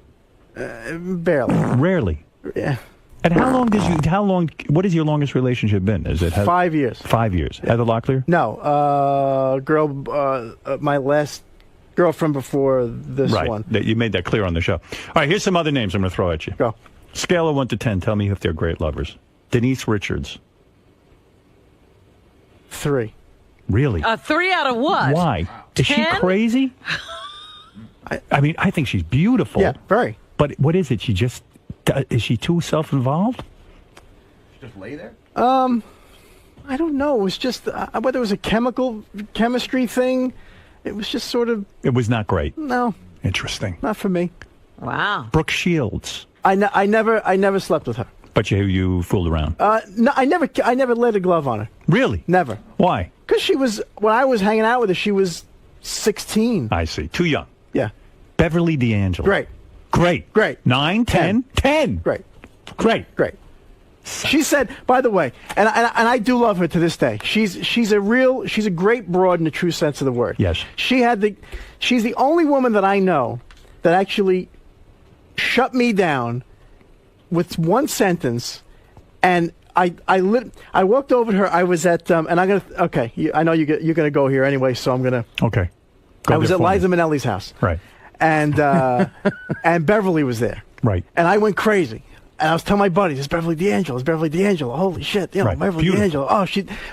Barely. Rarely. Yeah. And how long, what has your longest relationship been? Is it 5 years. 5 years. Heather Locklear? No. My last girlfriend before this one. Right. You made that clear on the show. All right, here's some other names I'm going to throw at you. Go. Scale of 1 to 10. Tell me if they're great lovers. Denise Richards. 3. Really? 3 out of what? Why? Is she crazy? I mean, I think she's beautiful. Yeah, very. But what is it? Is she too self-involved? Just lay there? I don't know. It was just whether it was a chemistry thing. It was just sort of. It was not great. No. Interesting. Not for me. Wow. Brooke Shields. I never slept with her. But you fooled around. No, I never laid a glove on her. Really? Never. Why? Because when I was hanging out with her, she was 16. I see. Too young. Yeah. Beverly D'Angelo. Great. 9, 10. Great. She said, by the way, and I do love her to this day. She's a great broad in the true sense of the word. Yes. She's the only woman that I know that actually shut me down with one sentence, and I walked over to her. I was at and I'm gonna I know you're gonna go here anyway, so I'm gonna okay. I was at Liza Minnelli's house, right, and and Beverly was there, right, and I went crazy. And I was telling my buddies, it's Beverly D'Angelo. Holy shit, you know, right. Beverly D'Angelo. Oh,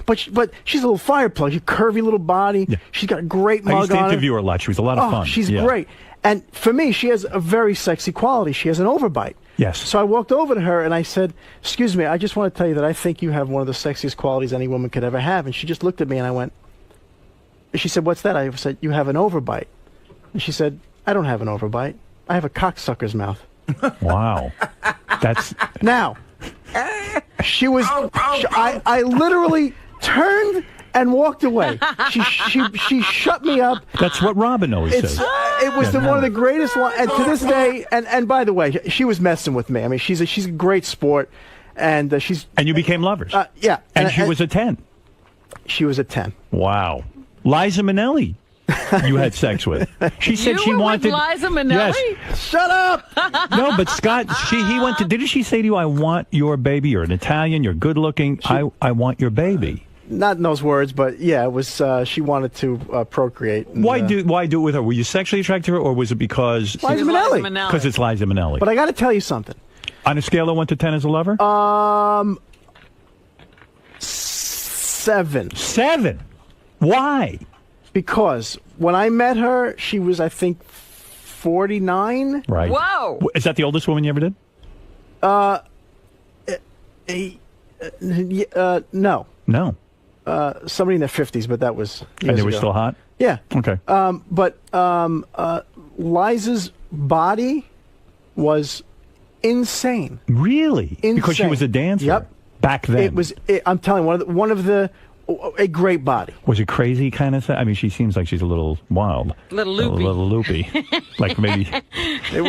but she's a little fire plug. She's a curvy little body. Yeah. She's got a great mug on her. I used to interview her a lot. She was a lot of fun. She's great. And for me, she has a very sexy quality. She has an overbite. Yes. So I walked over to her and I said, excuse me, I just want to tell you that I think you have one of the sexiest qualities any woman could ever have. And she just looked at me and I went, she said, what's that? I said, you have an overbite. And she said, I don't have an overbite. I have a cocksucker's mouth. Wow. That's now. She was. I literally turned and walked away. She shut me up. That's what Robin always says. It was one of the greatest. And to this day, and by the way, she was messing with me. I mean, she's a great sport, and she's. And you became lovers. Yeah. And she was a 10. She was a 10. Wow. Liza Minnelli. You had sex with. She said she wanted. With Liza Minnelli? Yes. Shut up. No, but Scott, he went to. Didn't she say to you, "I want your baby"? You're an Italian. You're good looking. I want your baby. Not in those words, but yeah, it was. She wanted to procreate. And, why do it with her? Were you sexually attracted to her, or was it because Liza Minnelli? Because it's Liza Minnelli. But I got to tell you something. On a scale of 1 to 10 as a lover? 7. 7. Why? Because when I met her, she was, I think, 49. Right. Whoa. Is that the oldest woman you ever did? No. No. Somebody in their 50s, but that was years And they were ago. still hot? Yeah. Okay. But Liza's body was insane. Really? Insane. Because she was a dancer? Yep. Back then? It was. I'm telling you, one of the a great body. Was it crazy kind of thing? I mean, she seems like she's a little wild. Little loopy. A little loopy. Like maybe. It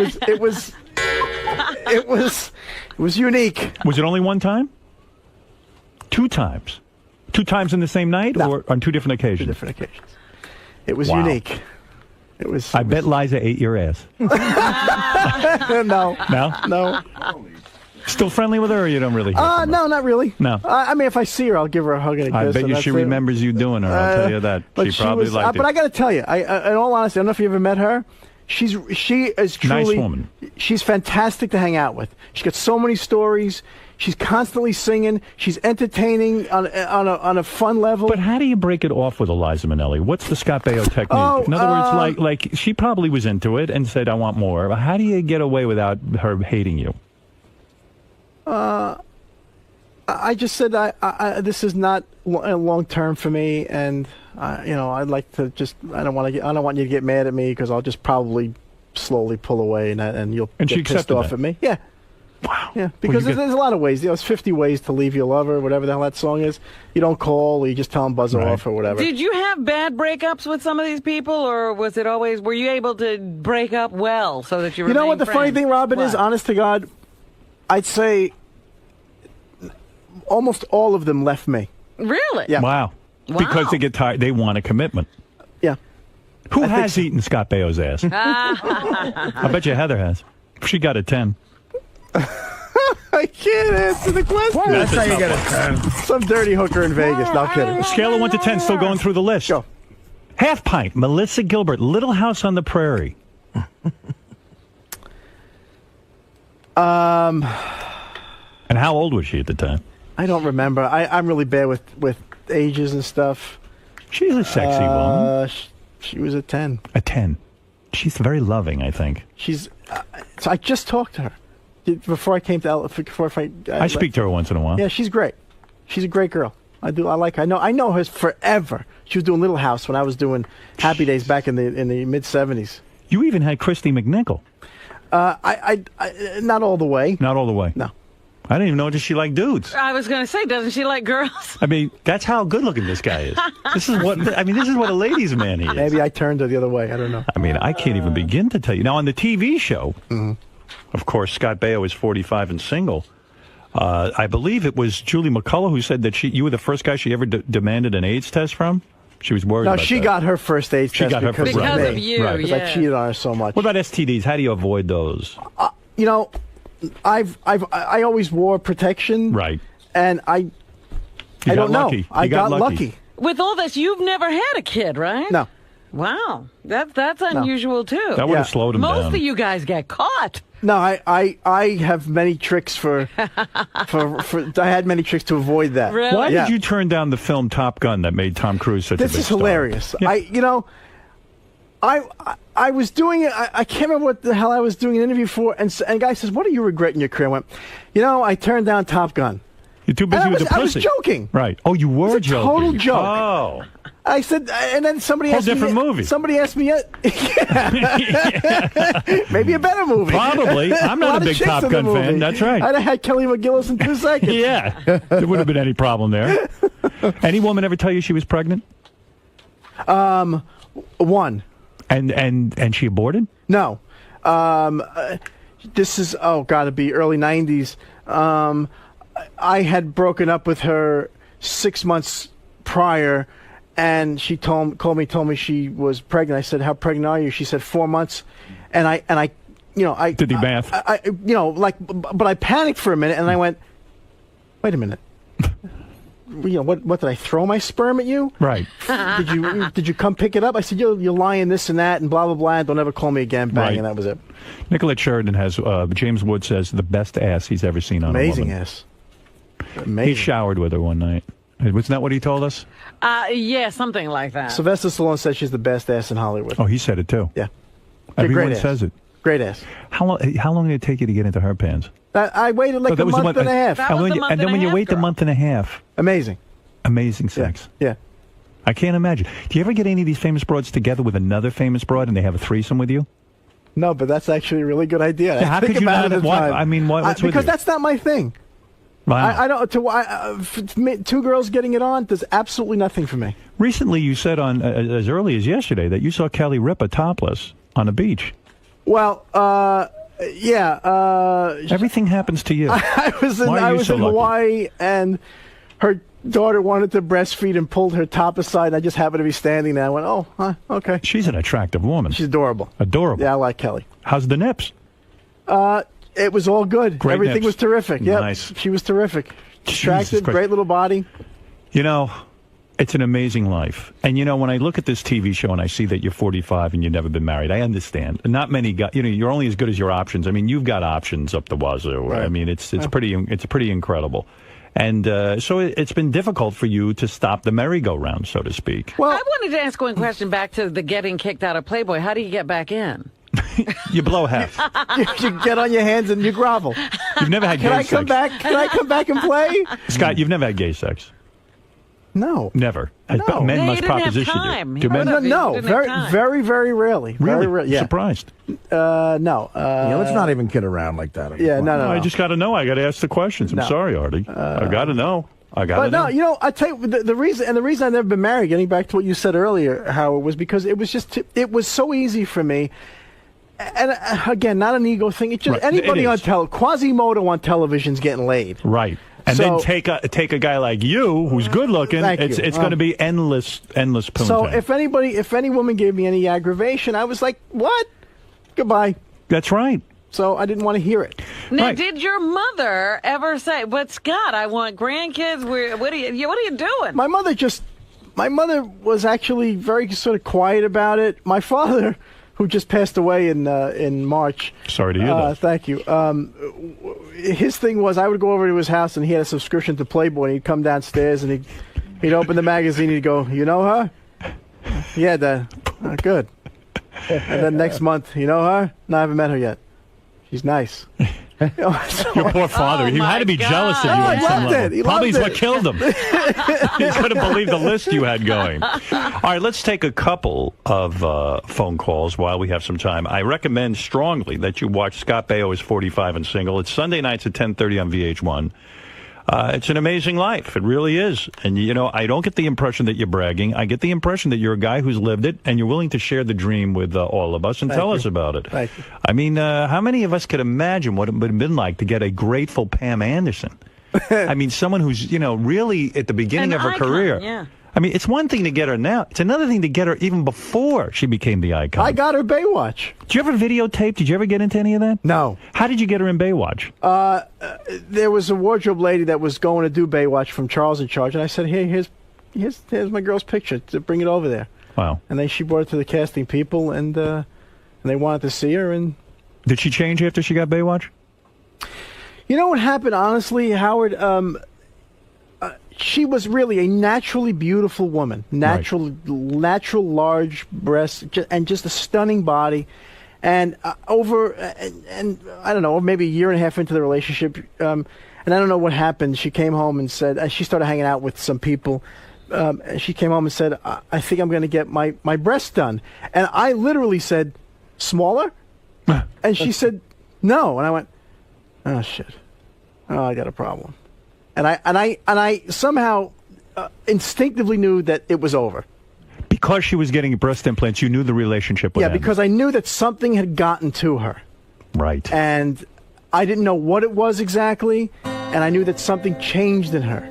was unique. Was it only one time? 2 times? 2 times in the same night, or on 2 different occasions? 2 different occasions. It was Wow. unique. It was. I bet Liza ate your ass. No. No? No. Still friendly with her, or you don't really? No, not really. No. I mean, if I see her, I'll give her a hug and a kiss. I bet and you that's she it. remembers you doing her. I'll tell you that. But She probably liked it. But I got to tell you, in all honesty, I don't know if you ever met her. She is truly nice woman. She's fantastic to hang out with. She's got so many stories. She's constantly singing. She's entertaining on a fun level. But how do you break it off with Eliza Minnelli? What's the Scott Baio technique? In other words, like she probably was into it and said, "I want more." How do you get away without her hating you? I just said this is not long term for me, and I'd like to just I don't want you to get mad at me because I'll just probably slowly pull away and you'll And she get pissed accepted off that? at me. Yeah. Wow. Yeah, because there's a lot of ways. There's 50 ways to leave your lover, whatever the hell that song is. You don't call, or you just tell them buzz her off or whatever. Did you have bad breakups with some of these people, or was it always? Were you able to break up well so that you? You know what the funny friends? thing, Robin, is? What? Honest to God, I'd say almost all of them left me. Really? Yeah. Wow. Because they get tired. They want a commitment. Yeah. Who has eaten Scott Baio's ass? I bet you Heather has. She got a 10. I can't answer the question. Well, that's how you get a 10. Some dirty hooker in Vegas. Not kidding. Scale of 1 to 10, still going through the list. Go. Half Pint, Melissa Gilbert, Little House on the Prairie. And how old was she at the time? I don't remember. I'm really bad with ages and stuff. She's a sexy woman. She was a 10. A 10. She's very loving, I think. She's. So I just talked to her before I came to. I speak to her once in a while. Yeah, she's great. She's a great girl. I like her. I know her forever. She was doing Little House when I was doing Happy Days back in the mid '70s. You even had Christy McNichol. I not all the way. Not all the way. No. I didn't even know that she liked dudes. I was going to say, doesn't she like girls? I mean, that's how good looking this guy is. This is what a ladies' man he is. Maybe I turned her the other way. I don't know. I mean, I can't even begin to tell you. Now, on the TV show, of course, Scott Baio is 45 and single. I believe it was Julie McCullough who said that you were the first guy she ever demanded an AIDS test from. She was worried about that. No, she got her first AIDS test because of you, right. Because I cheated on her so much. What about STDs? How do you avoid those? I always wore protection. Right. And I don't know. I got lucky. With all this, you've never had a kid, right? No. Wow. That's unusual, too. That would have slowed him down. Most of you guys get caught. No, I have many tricks for I had many tricks to avoid that. Really? Why did you turn down the film Top Gun that made Tom Cruise such a big star? This is hilarious. Yeah. I was doing it. I can't remember what the hell I was doing an interview for, and a guy says, "What do you regret in your career?" I went, I turned down Top Gun. You're too busy with the pussy. I was joking. Right. Oh, you were It's a joking. total joke. Oh. I said, and then somebody asked me. different movie. Somebody asked me, maybe a better movie. Probably. I'm not a big chicks Top in the Gun movie. fan. That's right. I'd have had Kelly McGillis in 2 seconds. Yeah. There wouldn't have been any problem there. Any woman ever tell you she was pregnant? One. And she aborted? No. This is, gotta be early 90s. I had broken up with her 6 months prior, and she told me she was pregnant. I said, "How pregnant are you?" She said, 4 months. And I did the math. But I panicked for a minute, and I went, "Wait a minute. What did I throw my sperm at you? Right. Did you come pick it up?" I said, "You're lying this and that and blah blah blah. Don't ever call me again." Bang, Right. and that was it. Nicolette Sheridan has James Wood says the best ass he's ever seen on Amazing a woman. ass. Amazing. He showered with her one night. Wasn't that what he told us? Yeah, something like that. Sylvester Stallone says she's the best ass in Hollywood. Oh, he said it too. Yeah. Everyone great ass. says it. Great ass. How long did it take you to get into her pants? I waited like that a was month and a half. And then when you wait the month and a half. Amazing. Amazing sex. Yeah. I can't imagine. Do you ever get any of these famous broads together with another famous broad and they have a threesome with you? No, but that's actually a really good idea. Yeah, how Think could you about not? it at the Why, time. I mean, what's with because you? that's not my thing. Wow. I don't. Two girls getting it on does absolutely nothing for me. Recently, you said on as early as yesterday that you saw Kelly Ripa topless on a beach. Well, yeah. Everything happens to you. I was in Hawaii, and her daughter wanted to breastfeed and pulled her top aside, and I just happened to be standing there. I went, "Oh, okay." She's an attractive woman. She's adorable. Adorable. Yeah, I like Kelly. How's the nips? It was all good. Great Everything nips. was terrific. Yep. Nice. She was terrific. Attractive, Christ. great little body. You know, it's an amazing life. And, you know, when I look at this TV show and I see that you're 45 and you've never been married, I understand. Not many guys, you know, you're only as good as your options. I mean, you've got options up the wazoo. Right. I mean, it's pretty incredible. And so it's been difficult for you to stop the merry-go-round, so to speak. Well, I wanted to ask one question back to the getting kicked out of Playboy. How do you get back in? You blow half. You get on your hands and you grovel. You've never had gay sex. Can I come back and play? Scott, you've never had gay sex. No. Never. No. Men No, must proposition you. Do men? No, very, very rarely. Really? Very rarely. Yeah. Surprised. No. Let's not even kid around like that. Yeah, no. I just got to know. I got to ask the questions. I'm sorry, Artie. I got to know. But no, you know, I tell you the reason I've never been married. Getting back to what you said earlier, Howard, was because it was so easy for me. And again, not an ego thing. It's just anybody on Quasimodo on television's getting laid. Right. And then take a guy like you who's good looking. It's going to be endless poontang. So if any woman gave me any aggravation, I was like, what? Goodbye. That's right. So I didn't want to hear it. Now, did your mother ever say, "But Scott, I want grandkids"? What are you doing? My mother was actually very sort of quiet about it. My father, who just passed away in March. Sorry to hear that. Thank you. His thing was I would go over to his house and he had a subscription to Playboy. And he'd come downstairs and he'd open the magazine and he'd go, "You know her?" "Yeah, Dad." "Good." And then next month, "You know her?" "No, I haven't met her yet. She's nice." Your poor father. He had to be jealous of you on some level. Probably is what killed him. He couldn't believe the list you had going. All right, let's take a couple of phone calls while we have some time. I recommend strongly that you watch Scott Baio is 45 and Single. It's Sunday nights at 10:30 on VH1. It's an amazing life. It really is. And, you know, I don't get the impression that you're bragging. I get the impression that you're a guy who's lived it and you're willing to share the dream with all of us and tell us about it. Thank you. I mean, how many of us could imagine what it would have been like to get a grateful Pam Anderson? I mean, someone who's, you know, really at the beginning of her career. Yeah. I mean, it's one thing to get her now. It's another thing to get her even before she became the icon. I got her Baywatch. Did you ever videotape? Did you ever get into any of that? No. How did you get her in Baywatch? There was a wardrobe lady that was going to do Baywatch from Charles in Charge, and I said, "Hey, here's my girl's picture. To bring it over there." Wow. And then she brought it to the casting people, and they wanted to see her. And did she change after she got Baywatch? You know what happened, honestly, Howard? She was really a naturally beautiful woman, natural large breasts, and just a stunning body. And and I don't know, maybe a year and a half into the relationship, and I don't know what happened. She came home and said, she started hanging out with some people. And she came home and said, "I think I'm going to get my breasts done." And I literally said, "Smaller?" And she said, "No." And I went, "Oh shit! Oh, I got a problem." And I somehow instinctively knew that it was over. Because she was getting breast implants, you knew the relationship would end. Because I knew that something had gotten to her. Right. And I didn't know what it was exactly, and I knew that something changed in her.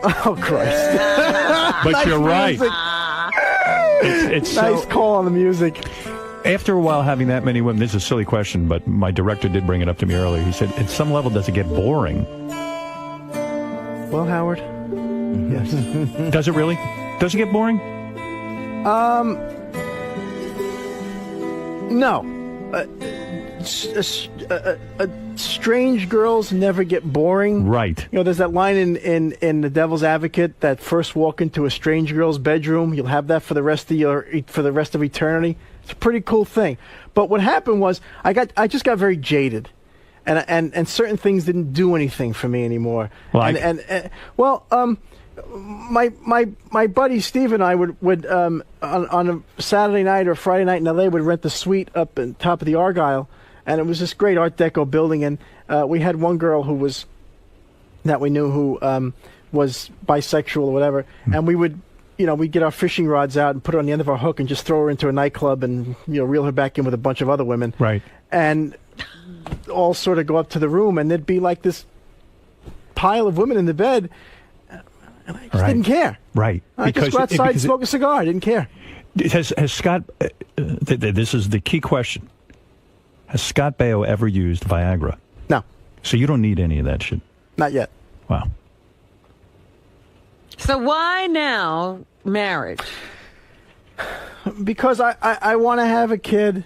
Oh, Christ. But nice you're right. It's nice call on the music. After a while having that many women, this is a silly question, but my director did bring it up to me earlier. He said, at some level, does it get boring? Well, Howard, yes. Does it really? Does it get boring? No. Strange girls never get boring. Right. You know, there's that line in The Devil's Advocate that first walk into a strange girl's bedroom, you'll have that for the rest of eternity. It's a pretty cool thing. But what happened was I just got very jaded. And certain things didn't do anything for me anymore. Like? My buddy Steve and I would on a Saturday night or Friday night in LA would rent the suite up on top of the Argyle, and it was this great Art Deco building. And we had one girl that we knew who was bisexual or whatever, and we would. You know, we'd get our fishing rods out and put it on the end of our hook and just throw her into a nightclub and, reel her back in with a bunch of other women. Right. And all sort of go up to the room, and there'd be like this pile of women in the bed. And I just didn't care. Right. I just go outside and smoke a cigar. I didn't care. Has Scott, this is the key question. Has Scott Baio ever used Viagra? No. So you don't need any of that shit? Not yet. Wow. So why now marriage? Because I want to have a kid.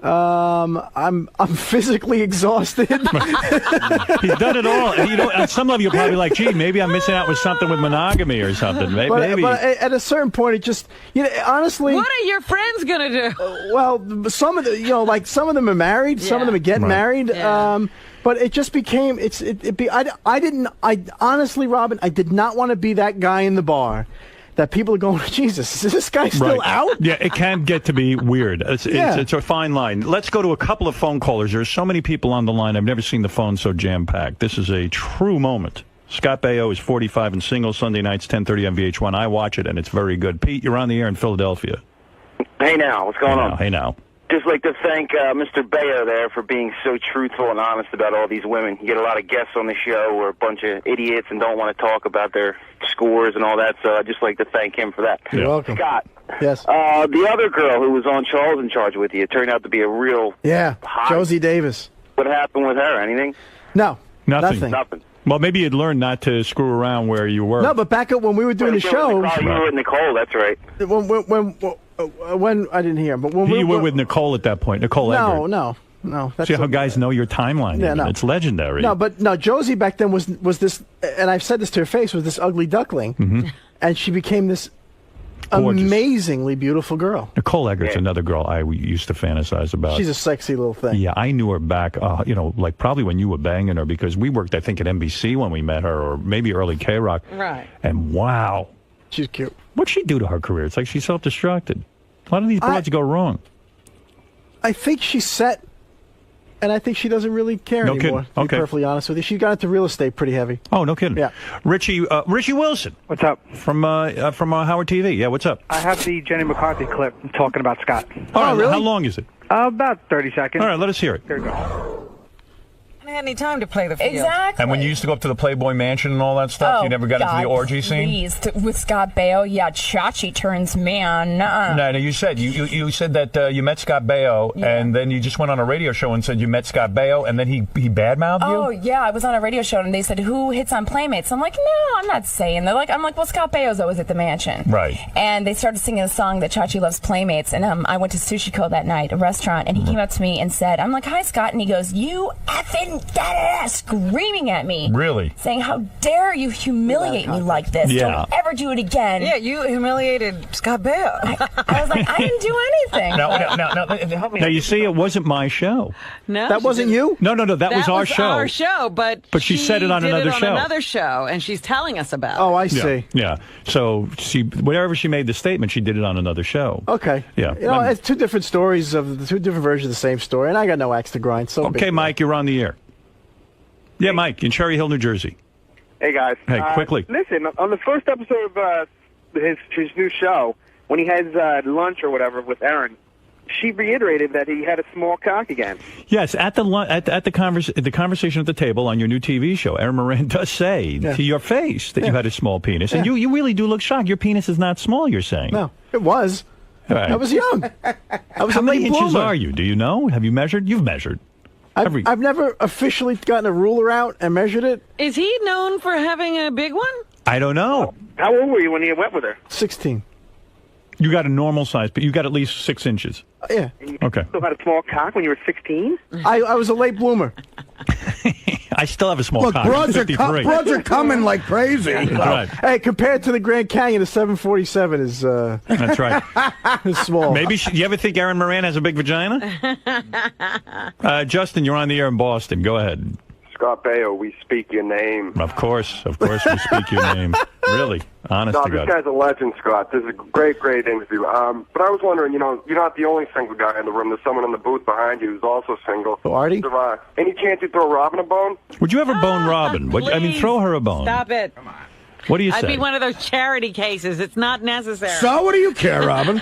I'm physically exhausted. He's done it all. And, at some level, you're probably like, gee, maybe I'm missing out with something with monogamy or something. Maybe. But at a certain point, it just, honestly. What are your friends going to do? Well, some of the, some of them are married, some of them are getting married. Yeah. But it just became, I honestly, Robin, I did not want to be that guy in the bar that people are going, Jesus, is this guy still out? Yeah, it can get to be weird. It's a fine line. Let's go to a couple of phone callers. There's so many people on the line. I've never seen the phone so jam-packed. This is a true moment. Scott Baio is 45 and single, Sunday nights, 10:30 on VH1. I watch it, and it's very good. Pete, you're on the air in Philadelphia. Hey, now. What's going on? Hey, now. Just like to thank Mr. Baio there for being so truthful and honest about all these women. You get a lot of guests on the show who are a bunch of idiots and don't want to talk about their scores and all that, so I'd just like to thank him for that. You're welcome. Scott. Yes. The other girl who was on Charles in Charge with you turned out to be a real hot. Josie Davis. What happened with her? Anything? No. Nothing. Nothing. Well, maybe you'd learn not to screw around where you were. No, but back up when we were doing the show. You were with Nicole, that's right. When I didn't hear, but when you were with Nicole at that point. Nicole Eggert. No. See how guys know your timeline. Yeah, no. It's legendary. No, Josie back then was this, and I've said this to her face, was this ugly duckling, and she became this gorgeous, amazingly beautiful girl. Nicole Eggert's another girl I used to fantasize about. She's a sexy little thing. Yeah, I knew her back, like probably when you were banging her, because we worked, I think, at NBC when we met her, or maybe early K-Rock. Right. And wow. She's cute. What'd she do to her career? It's like she's self-destructed. A lot of these broads go wrong. I think she's set, and I think she doesn't really care anymore. Kidding. To be perfectly honest with you, she got into real estate pretty heavy. Oh, no kidding. Yeah. Richie Wilson. What's up? From Howard TV. Yeah, what's up? I have the Jenny McCarthy clip talking about Scott. All right, really? How long is it? About 30 seconds. All right, let us hear it. Here we go. I hadn't any time to play the field. Exactly. And when you used to go up to the Playboy Mansion and all that stuff, you never got into the orgy scene? Please. With Scott Baio, Chachi turns man. No, you said you said that you met Scott Baio, and then you just went on a radio show and said you met Scott Baio, and then he badmouthed you? Oh, yeah, I was on a radio show, and they said, who hits on Playmates? I'm like, no, I'm not saying. I'm like, well, Scott Baio's always at the mansion. Right. And they started singing a song that Chachi loves Playmates, and I went to Sushi Co. that night, a restaurant, and he came up to me and said, I'm like, hi, Scott, and he goes, you effing da-da-da, screaming at me. Really? Saying, how dare you humiliate me like this? Yeah. Don't ever do it again. Yeah, you humiliated Scott Baio. I was like, I didn't do anything. No, help me. Now, you see, it wasn't my show. No, that wasn't you? No, that was our show. Our show, but she said it on another show. Another show, and she's telling us about it. Oh, I see. Yeah. So whenever she made the statement, she did it on another show. Okay. Yeah. It's two different stories of the two different versions of the same story, and I got no axe to grind. So okay, Mike, you're on the air. Yeah, Mike, in Cherry Hill, New Jersey. Hey, guys. Hey, quickly. Listen, on the first episode of his new show, when he has lunch or whatever with Erin, she reiterated that he had a small cock again. Yes, at the conversation at the table on your new TV show, Erin Moran does say to your face that you had a small penis. And you really do look shocked. Your penis is not small, you're saying. No, it was. Right. I was young. I was How a many late inches bloomer. are you? Do you know? Have you measured? You've measured. I've never officially gotten a ruler out and measured it. Is he known for having a big one? I don't know. How old were you when you went with her? 16. You got a normal size, but you got at least 6 inches. Yeah. Okay. You still had a small cock when you were 16? I was a late bloomer. I still have a small Look, cock. broads are coming like crazy. Right. Hey, compared to the Grand Canyon, the 747 is That's right. is small. Maybe you ever think Erin Moran has a big vagina? Justin, you're on the air in Boston. Go ahead. Scott Baio, we speak your name. Of course we speak your name. Really, honest No, to this God. guy's a legend, Scott. This is a great interview. But I was wondering, you're not the only single guy in the room. There's someone in the booth behind you who's also single. Oh, Artie? Any chance you throw Robin a bone? Would you ever bone Robin? Throw her a bone. Stop it. What do you say? I'd be one of those charity cases. It's not necessary. So what do you care, Robin?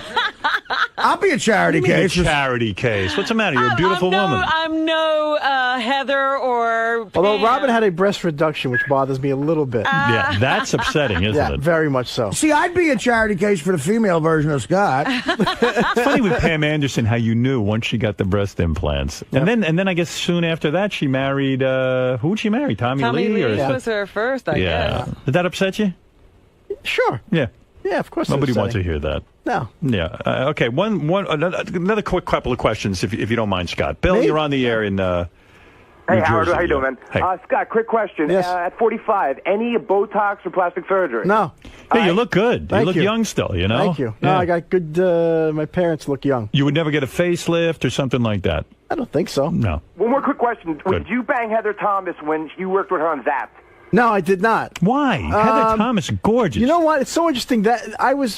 I'll be a charity case. Charity case. What's the matter? You're a beautiful woman. I'm no Heather or Pam. Although Robin had a breast reduction, which bothers me a little bit. Yeah, that's upsetting, isn't it? Very much so. See, I'd be a charity case for the female version of Scott. It's funny with Pam Anderson how you knew once she got the breast implants. And then I guess soon after that she married, who'd she marry? Tommy Lee? Or was her first, I guess. Did that upset you? Sure. Yeah. Yeah, of course. Nobody wants to hear that. No. Yeah. Okay. Another quick couple of questions, if you don't mind, Scott. Bill, you're on the air in New Howard, Jersey. how you doing, man? Hey. Scott, quick question. Yes. At 45, any Botox or plastic surgery? No. Hey, you look good. Thank you look you. young still, you know? Thank you. No, Yeah. I got good, my parents look young. You would never get a facelift or something like that? I don't think so. No. One more quick question. Good. Did you bang Heather Thomas when you worked with her on Zapped? No, I did not. Why? Heather Thomas is gorgeous. You know what? It's so interesting that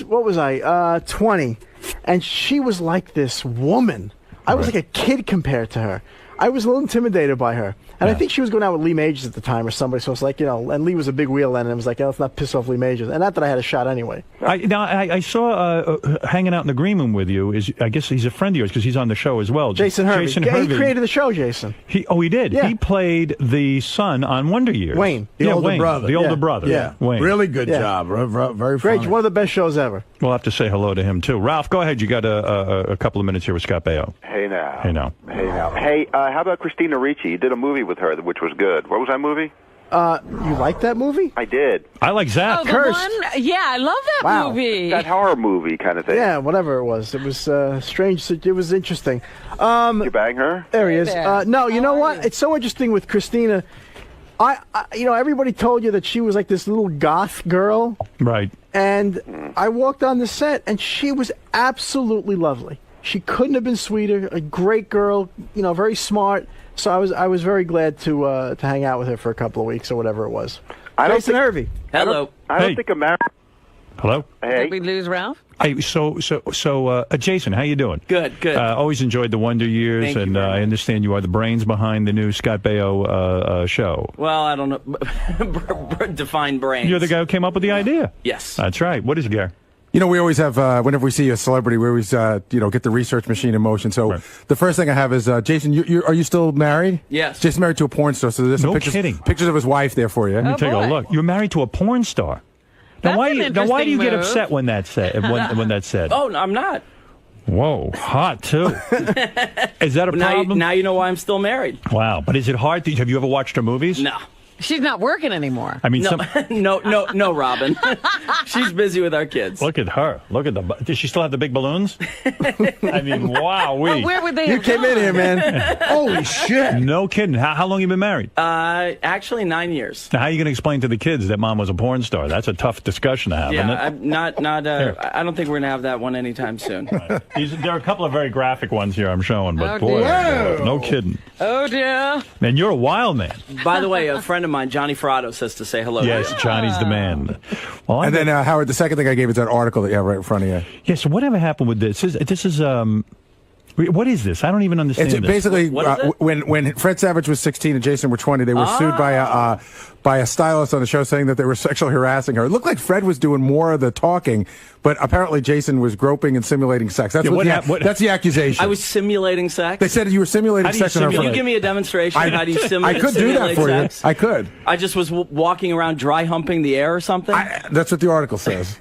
what was I, 20, and she was like this woman. I was like a kid compared to her. I was a little intimidated by her. And I think she was going out with Lee Majors at the time or somebody, so it's like, and Lee was a big wheel then, and it was like, let's not piss off Lee Majors. And not that I had a shot anyway. I saw hanging out in the green room with you, I guess he's a friend of yours because he's on the show as well. Jason Hervey. Jason He Hervey. created the show, Jason. He did? Yeah. He played the son on Wonder Years. Wayne. The older Wayne, brother. The older brother. Yeah. Wayne. Really good job. Very Great. funny. One of the best shows ever. We'll have to say hello to him, too. Ralph, go ahead. You got a couple of minutes here with Scott Baio. Hey now. Hey now. Hey now. Hey, how about Christina Ricci? You did a movie with her, which was good. What was that movie? You like that movie? I did. I like Zach. Oh, the one? Yeah, I love that movie. That horror movie kind of thing. Yeah, whatever it was. It was strange. It was interesting. You bang her? There he is. There. No, you know what? It's so interesting with Christina. I everybody told you that she was like this little goth girl. Right. And I walked on the set, and she was absolutely lovely. She couldn't have been sweeter. A great girl, very smart. So I was very glad to hang out with her for a couple of weeks or whatever it was. Jason Hervey. Hello. I don't think America. Hello. Hey. Did we lose Ralph? Jason, how you doing? Good. Always enjoyed the Wonder Years, Thank you and very I understand you are the brains behind the new Scott Baio show. Well, I don't know. Define brains. You're the guy who came up with the idea. Yes. That's right. What is it, Gary? We always have, whenever we see a celebrity, we always, get the research machine in motion. So the first thing I have is, Jason, are you still married? Yes. Jason married to a porn star, so there's some pictures of his wife there for you. Let me take a look. You're married to a porn star. Now, why do you get upset when that's said? When that's said? Oh, no, I'm not. Whoa, hot too. Is that a problem? Now you know why I'm still married. Wow, but is it hard? Have you ever watched her movies? No. She's not working anymore. I mean, no, Robin. She's busy with our kids. Look at her. Look at does she still have the big balloons? I mean, wow. Where would they? You came in here, man. Holy shit! No kidding. How long you been married? Actually 9 years. Now, how are you going to explain to the kids that mom was a porn star? That's a tough discussion to have, isn't it? I'm not. I don't think we're gonna have that one anytime soon. Right. There are a couple of very graphic ones here I'm showing, but Oh, boy, dear. no kidding. Oh dear. Man, you're a wild man. By the way, a friend of mine, Johnny Ferrato, says to say hello. Yes, to you. Johnny's the man. Well, And then, Howard, the second thing I gave is that article that you have right in front of you. Yeah, so whatever happened with this? This is what is this? I don't even understand It's this. basically What is it? when Fred Savage was 16 and Jason were 20, they were sued by a stylist on the show saying that they were sexually harassing her. It looked like Fred was doing more of the talking, but apparently Jason was groping and simulating sex. That's that's the accusation. I was simulating sex. They said you were simulating sex. Can you give me a demonstration of how do you simulate? I could do that for sex? you. I could. I just was walking around dry humping the air or something. That's what the article says.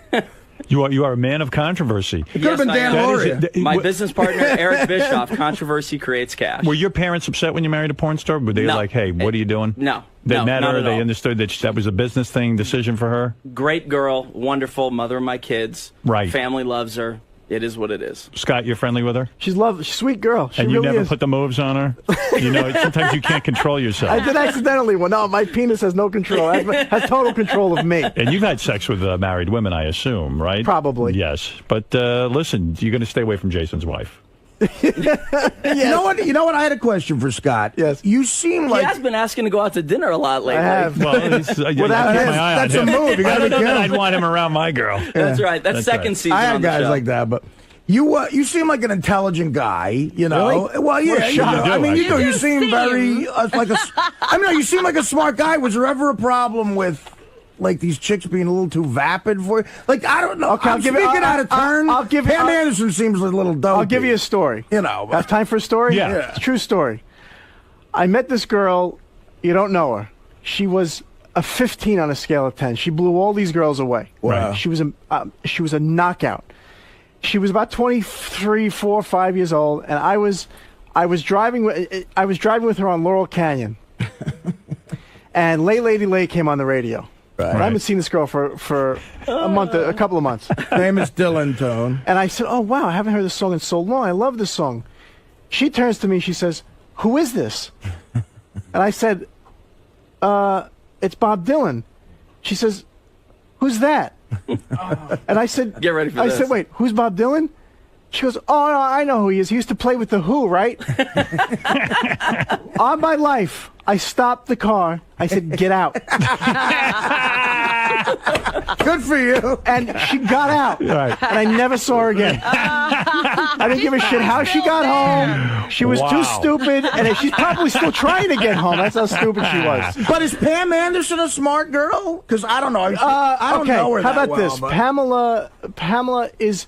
You are a man of controversy. It could have been Dan Lauria. My business partner, Eric Bischoff, controversy creates cash. Were your parents upset when you married a porn star? Were they like, hey, what are you doing? No. They met not her. at They all. understood that was a business decision for her? Great girl, wonderful, mother of my kids. Right. Family loves her. It is what it is. Scott, you're friendly with her? She's lovely. She's a sweet girl. She And you really never is. put the moves on her? Sometimes you can't control yourself. I did accidentally. Well, no, my penis has no control. Has total control of me. And you've had sex with married women, I assume, right? Probably. Yes. But listen, you're going to stay away from Jason's wife. You know what? I had a question for Scott. Yes. You seem He like has been asking to go out to dinner a lot lately. I have. Well, that's a move. You gotta be that careful. I'd want him around my girl. That's right. That's second right. season I had on the guys show. like that, but you seem like an intelligent guy. You know. Really? Well, yeah. You do, I mean, you do. You seem seem. very like a. I mean, you seem like a smart guy. Was there ever a problem with like these chicks being a little too vapid for you? Like, I don't know. Okay, I'm speaking out of turn. Pam Anderson seems a little dopey. I'll give you a story. You know. Have time for a story? Yeah. It's a true story. I met this girl. You don't know her. She was a 15 on a scale of 10. She blew all these girls away. Wow. She was a knockout. She was about 23, 4, 5 years old, and I was driving with her on Laurel Canyon. And Lay Lady Lay came on the radio. Right. I haven't seen this girl for a couple of months. Name is Dylan Tone. And I said, "Oh wow, I haven't heard this song in so long. I love this song." She turns to me. She says, "Who is this?" And I said, "It's Bob Dylan." She says, "Who's that?" And I said, "Get ready for this." this." I said, "Wait, who's Bob Dylan?" She goes, "Oh, no, I know who he is. He used to play with the Who, right?" On my life, I stopped the car. I said, "Get out." Good for you. And she got out. Right. And I never saw her again. I didn't give a shit how she got home. She was too stupid, and she's probably still trying to get home. That's how stupid she was. But is Pam Anderson a smart girl? Because I don't know. I don't know her How that about well, this? but- Pamela is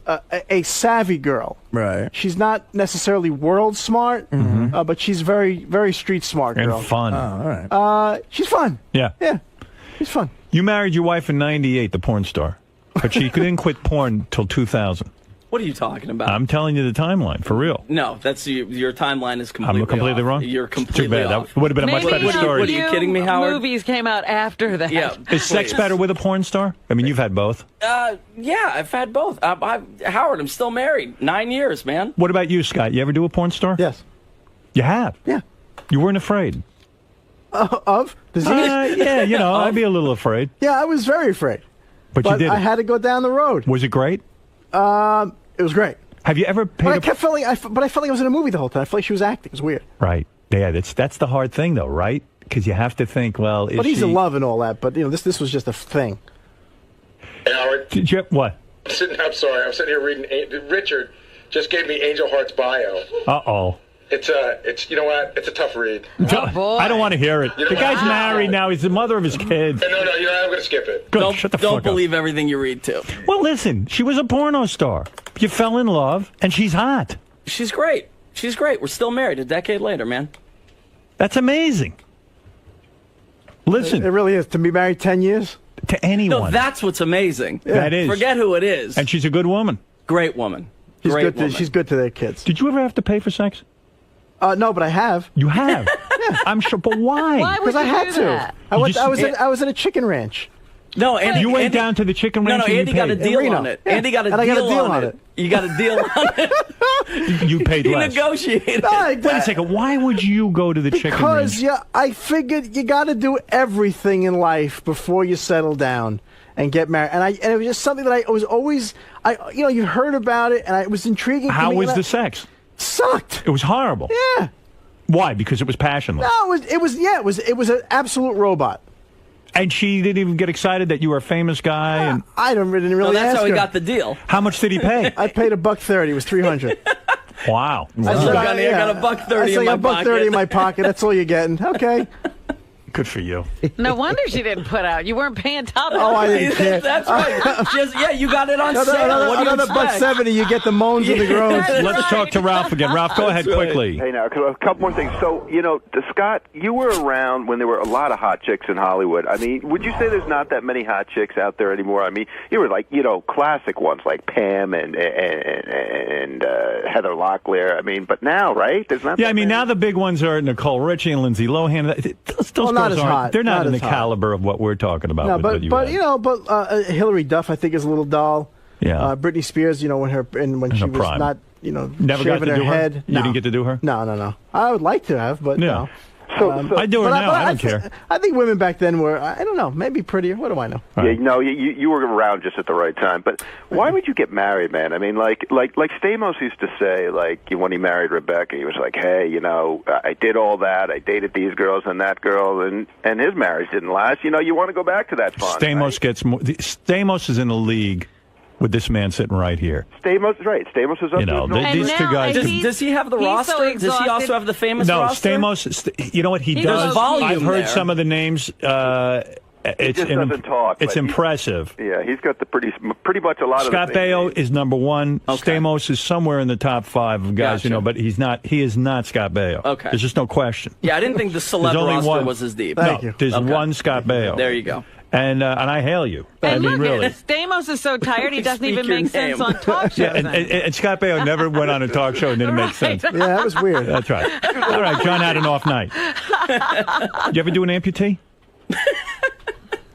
a savvy girl. Right. She's not necessarily world smart, but she's very, very street smart girl. And fun. Oh, all right. She's fun. Yeah. Yeah. She's fun. You married your wife in '98, the porn star, but she didn't quit porn till 2000. What are you talking about? I'm telling you the timeline, for real. No, that's your timeline is completely I'm completely off. wrong? You're Too completely bad. off. That would have been a much Maybe better story. What are you kidding me, Howard? Movies came out after that. Yeah. Is sex please. better with a porn star? I mean, you've had both. Yeah, I've had both. Howard, I'm still married. 9 years, man. What about you, Scott? You ever do a porn star? Yes. You have? Yeah. You weren't afraid? Of disease? Yeah, you know, I'd be a little afraid. Yeah, I was very afraid. But you did I it. had to go down the road. Was it great? It was great. Have you ever paid But I felt like I was in a movie the whole time. I felt like she was acting. It was weird. Right. Yeah, that's the hard thing, though, right? Because you have to think, well, is But he's she... in love and all that. But this was just a thing. Hey, Howard. Did you... What? I'm sitting here reading. Richard just gave me Angel Heart's bio. Uh-oh. It's you know what? It's a tough read. Oh, boy. I don't want to hear it. The guy's married now. He's the mother of his kids. No, you know, I'm going to skip it. Good. Shut the fuck Don't up. believe everything you read, too. Well, listen. She was a porno star. You fell in love, and she's hot. She's great. She's great. We're still married a decade later, man. That's amazing. Listen. It really is. To be married 10 years? To anyone. No, that's what's amazing. Yeah. That is. Forget who it is. And she's a good woman. Great woman. She's Great good. woman. She's good to their kids. Did you ever have to pay for sex? No, but I have. You have? Yeah. I'm sure, but why? Why would Because I you had do to. that? I was at a chicken ranch. No, Andy, You went Andy, down to the chicken ranch No, and you Andy got a paid. deal Reno. on it. Yeah. Andy got a And I got a deal deal on on it. You got a deal on it. You paid He less. negotiated. Wait a second. Why would you go to the chicken ranch? Because I figured you got to do everything in life before you settle down and get married. And it was just something that I was always, you heard about it, and it was intriguing. How to me, was and the sex? Sucked. It was horrible. Yeah. Why? Because it was passionless. No, it was an absolute robot. And she didn't even get excited that you were a famous guy. And I didn't really No, that's ask how he her. got the deal. how much did he pay? I paid $130. It was $300. Wow. I got $130 I in my got $130 in my pocket. That's all you're getting. Okay. Good for you. No wonder she didn't put out. You weren't paying top. Oh, I didn't care. That's right. You got it on sale. What do you Another expect? $170. You get the moans and the groans. Let's talk to Ralph again. Ralph, go ahead quickly. Hey, now, a couple more things. So, Scott, you were around when there were a lot of hot chicks in Hollywood. I mean, would you say there's not that many hot chicks out there anymore? I mean, you were like, classic ones like Pam and Heather Locklear. I mean, but now, right? There's not. Yeah, that I mean, many. now the big ones are Nicole Richie and Lindsay Lohan. Those Well, not girls as aren't. hot. They're not in the as hot. caliber of what we're talking about. No, with but what you had. Hillary Duff, I think, is a little dull. Yeah. Britney Spears, when she her was prime. not, Never got shaving to her do her? head. You No. didn't get to do her? No. I would like to have, but Yeah. no. I do her but now. I don't thi- care. I think women back then were, I don't know, maybe prettier. What do I know? Yeah, no, you were around just at the right time. But why would you get married, man? I mean, like Stamos used to say, when he married Rebecca, he was like, hey, I did all that. I dated these girls and that girl, and his marriage didn't last. You want to go back to that fun. Stamos right? gets more. Stamos is in a league with this man sitting right here. Stamos is right. Stamos is up to these two guys. Does he have the roster? so Does he also have the famous No, roster? Stamos. You know what he He does? does volume I've heard there. some of the names. He just doesn't talk. It's but impressive. Yeah, he's got the pretty much a lot Scott of the Baio is number one. Stamos is somewhere in the top 5 of guys, Gotcha. but he's not. He is not Scott Baio. Okay. There's just no question. Yeah, I didn't think the celeb There's only roster one. was as deep. There's one Scott Baio. There you go. And I hail you. And I mean, look, really. Stamos is so tired he doesn't Speak even your make sense name. on talk shows. Yeah, and Scott Baio never went on a talk show and didn't make sense. Yeah, that was weird. That's right. All right, John had an off night. You ever do an amputee?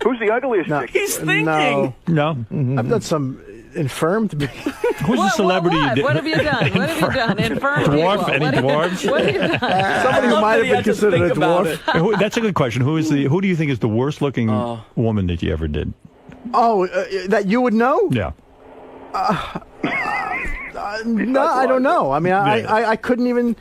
Who's the ugliest chick? He's thinking. No. I've done some infirmed. Who's the celebrity you did? What have you done? What have you done? Infirm Dwarf? people. Any dwarves? What have you done? Somebody who might have been considered a dwarf. That's a good question. Who do you think is the worst looking woman that you ever did? Oh, that you would know? Yeah. No, I don't know. I mean, I couldn't even.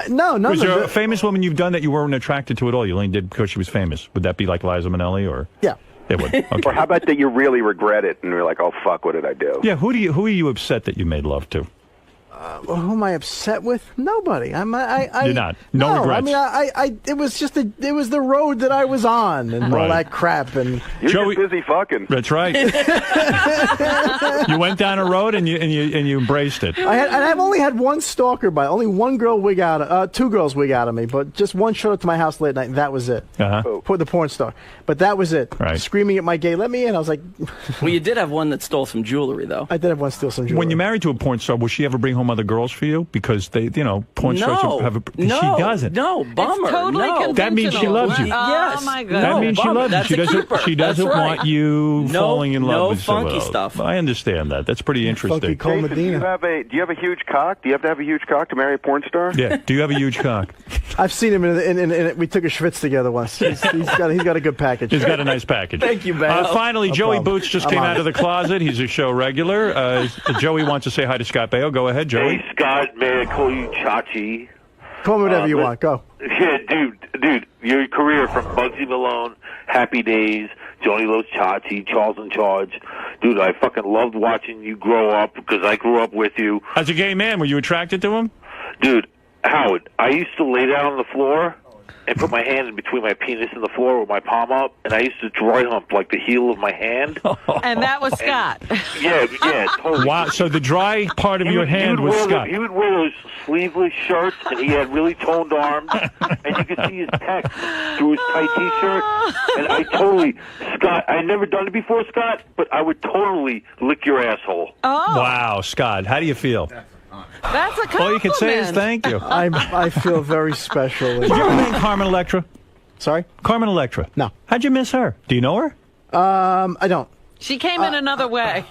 No, none Was of there it. a famous woman you've done that you weren't attracted to at all? You only did because she was famous. Would that be like Liza Minnelli or? Yeah. It would. Okay. Or how about that you really regret it and you're like, oh fuck, what did I do? Yeah. Who are you upset that you made love to? Who am I upset with? Nobody. You're not. No regrets. I mean, it was just it was the road that I was on and all Right. that crap. And You're Joey- just busy fucking. That's right. You went down a road and you embraced it. I've only had one stalker only one girl wig out, 2 girls wig out of me, but just one showed up to my house late night, and that was it. For the porn star, but that was it. Right. Screaming at my gate, let me in. I was like, Well, you did have one that stole some jewelry, though. I did have one steal some jewelry. When you're married to a porn star, will she ever bring home other girls for you? Because they, porn stars have she doesn't. No, bummer. It's totally no. That means she loves you. Yes. Oh my God. That means she bummer. loves you. That's She a doesn't. keeper. She doesn't That's right. want you No- falling in love no with someone funky else. stuff. I understand that. That's pretty interesting. Cole Jason, do you have a huge cock? Do you have to have a huge cock to marry a porn star? Yeah. Do you have a huge cock? I've seen him in we took a schwitz together once. He's got a good package. He's got a nice package. Thank you, man. Finally, No Joey problem. Boots just I'm came on out it. of the closet. He's a show regular. Joey wants to say hi to Scott Baio. Go ahead, Joey. Hey, Scott, may I call you Chachi? Call me whatever you want. Go. Yeah, dude, your career from Bugsy Malone, Happy Days, Johnny Loves Chachi, Charles in Charge. Dude, I fucking loved watching you grow up because I grew up with you. As a gay man, were you attracted to him? Dude, Howard, I used to lay down on the floor and put my hand in between my penis and the floor with my palm up, and I used to dry hump like the heel of my hand. And that was Scott. Yeah, totally. Wow. So the dry part of your hand was Scott. He would wear those sleeveless shirts, and he had really toned arms, and you could see his pecs through his tight T-shirt. And I totally, Scott, I never done it before, Scott, but I would totally lick your asshole. Oh, Wow, Scott. How do you feel? that's a compliment. All you can say is thank you. I feel very special. Did you ever meet Carmen Electra? Sorry? Carmen Electra. No. How'd you miss her? Do you know her? I don't. She came in another way.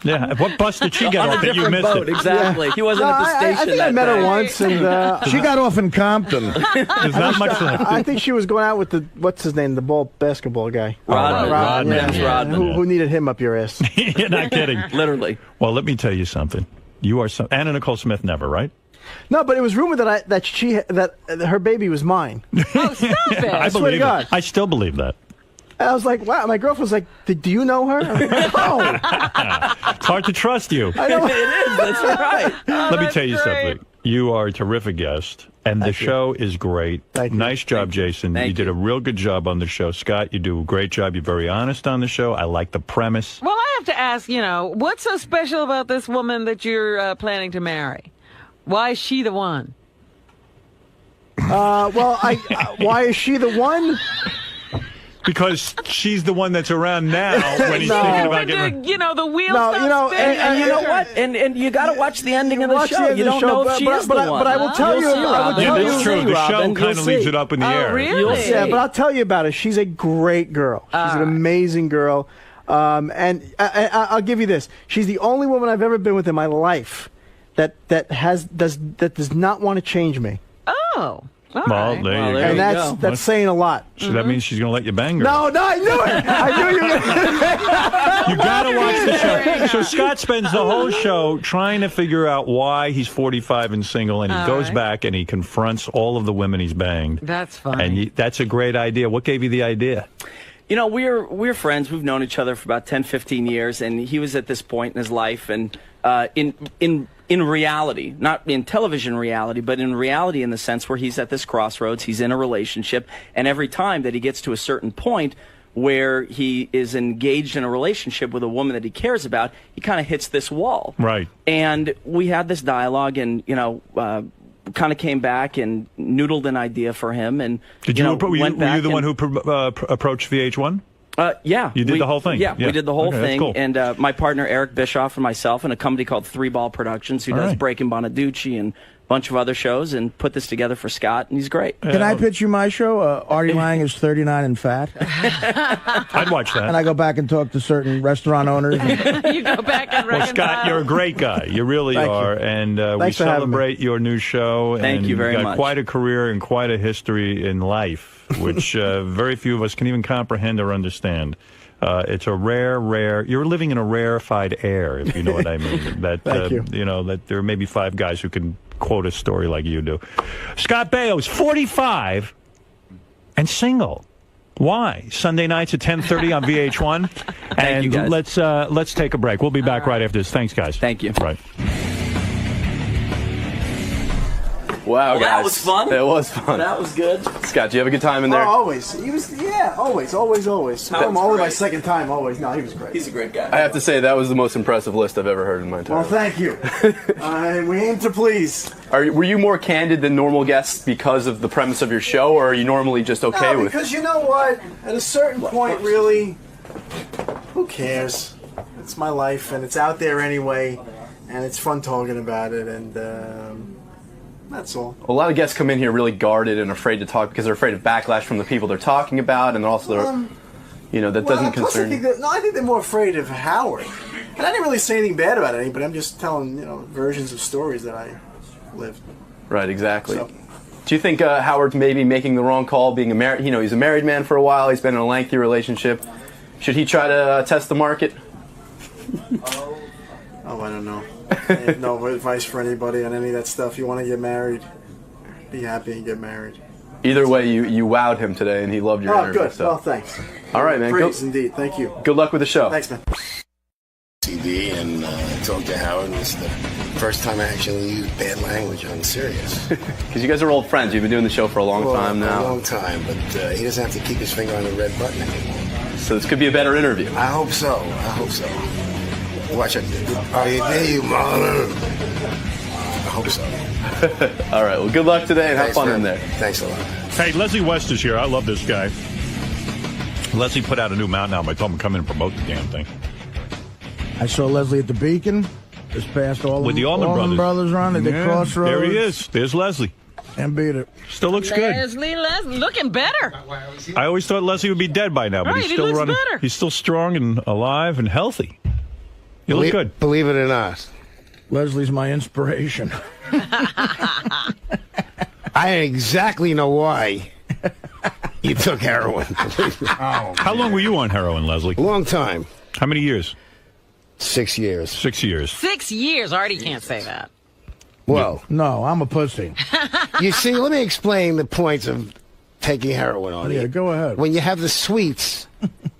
Yeah. What bus did she get On a off that you different missed boat, it? exactly. He wasn't at the station I think that I met her day. once, and She got off in Compton. There's not much left. I think she was going out with what's his name, the basketball guy. Rodman. Yeah. James Rodman. Who needed him up your ass? You're not kidding. Literally. Well, let me tell you something. You are Anna Nicole Smith never, right? No, but it was rumored that her baby was mine. Oh, stop it. I swear to believe God. it. I still believe that. And I was like, wow. My girlfriend was like, do you know her? I'm like, no. It's hard to trust you. I know. It is. That's right. Let me that's tell you great. something. You are a terrific guest, and the show is great. Thank you. Nice job, Jason. Thank You did a real good job on the show. Scott, you do a great job. You're very honest on the show. I like the premise. Well, I have to ask, what's so special about this woman that you're planning to marry? Why is she the one? Why is she the one? Because she's the one that's around now when he's thinking about getting... The wheel No, stops spinning. And you know what? And you got to watch the ending of the Watch show. the end You of the don't know show, if she but- is but the I- one. but I will tell You'll you- see, I will Robin. Yeah, tell that's you- true. The show Robin. kind of You'll leaves see. it up in the air. Really? You'll see. Yeah, but I'll tell you about it. She's a great girl. She's an amazing girl. And I'll give you this. She's the only woman I've ever been with in my life that does not want to change me. Oh. All Well, right. there you Well, go. there And you that's go. that's saying a lot. So that means she's going to let you bang her. No, I knew it. I knew you were You got to watch the show. So Scott spends the whole show trying to figure out why he's 45 and single, and he All goes right. back and he confronts all of the women he's banged. That's funny. And that's a great idea. What gave you the idea? We're friends. We've known each other for about 10, 15 years, and he was at this point in his life, and in in reality, not in television reality, but in reality in the sense where he's at this crossroads, he's in a relationship, and every time that he gets to a certain point where he is engaged in a relationship with a woman that he cares about, he kind of hits this wall. Right. And we had this dialogue, and, kind of came back and noodled an idea for him. And were you the one who approached VH1? Yeah. You did the whole thing? Yeah, we did the whole thing. Cool. And my partner, Eric Bischoff, and myself, and a company called Three Ball Productions, who does Breaking Bonaducci and a bunch of other shows, and put this together for Scott, and he's great. Can I pitch you my show? Artie Lang is 39 and fat. I'd watch that. And I go back and talk to certain restaurant owners. You go back and Well, Scott, you're a great guy. You really are. And we celebrate your new show. Thank you very you've got much. quite a career and quite a history in life, which very few of us can even comprehend or understand. It's a rare, you're living in a rarefied air, if you know what I mean. That, Thank you. That there are maybe 5 guys who can quote a story like you do. Scott Baio is 45 and single. Why? Sunday nights at 10:30 on VH1. Thank you, guys. Let's take a break. We'll be back right after this. Thanks, guys. Thank you. Right. Wow, guys. That was fun. It was fun. That was good. Scott, do you have a good time in there? Oh, always. He was, always. I'm only my second time, always. No, he was great. He's a great guy. I have to say, that was the most impressive list I've ever heard in my entire Well, life. thank you. We aim to please. Were you more candid than normal guests because of the premise of your show, or are you normally just okay with? Because you know what? At a certain point, really, who cares? It's my life, and it's out there anyway, and it's fun talking about it, and that's all. A lot of guests come in here really guarded and afraid to talk because they're afraid of backlash from the people they're talking about, and also, that doesn't concern you. I think they're more afraid of Howard. And I didn't really say anything bad about anybody. I'm just telling, versions of stories that I lived. Right, exactly. So. Do you think Howard's maybe making the wrong call, being a married? He's a married man for a while. He's been in a lengthy relationship. Should he try to test the market? I don't know. I have no advice for anybody on any of that stuff. You want to get married, be happy and get married. Either way, you wowed him today, and he loved your interview. Oh, good. So. Well, thanks. All right, man. Praise indeed. Thank you. Good luck with the show. Thanks, man. TV and talked to Howard. It's the first time I actually used bad language on Sirius. Because you guys are old friends. You've been doing the show for a long time now. A long time, but he doesn't have to keep his finger on the red button anymore. So this could be a better interview. I hope so. Watch it. Are you there, you mother? I hope so. All right. Well, good luck today and have fun in there. Thanks a lot. Hey, Leslie West is here. I love this guy. Leslie put out a new mountain album. I told him to come in and promote the damn thing. I saw Leslie at the Beacon. Just past all with the Allman Brothers on at the Crossroads. There he is. There's Leslie. And beat it. Still looks good. Leslie looking better. I always thought Leslie would be dead by now, but Right, he's still he looks running. better. He's still strong and alive and healthy. You look good. Believe it or not, Leslie's my inspiration. I exactly know why you took heroin. How long were you on heroin, Leslie? A long time. How many years? 6 years. 6 years. 6 years. Artie can't say that. Well, no, I'm a pussy. You see, let me explain the points of taking heroin on you. Yeah, go ahead. When you have the sweets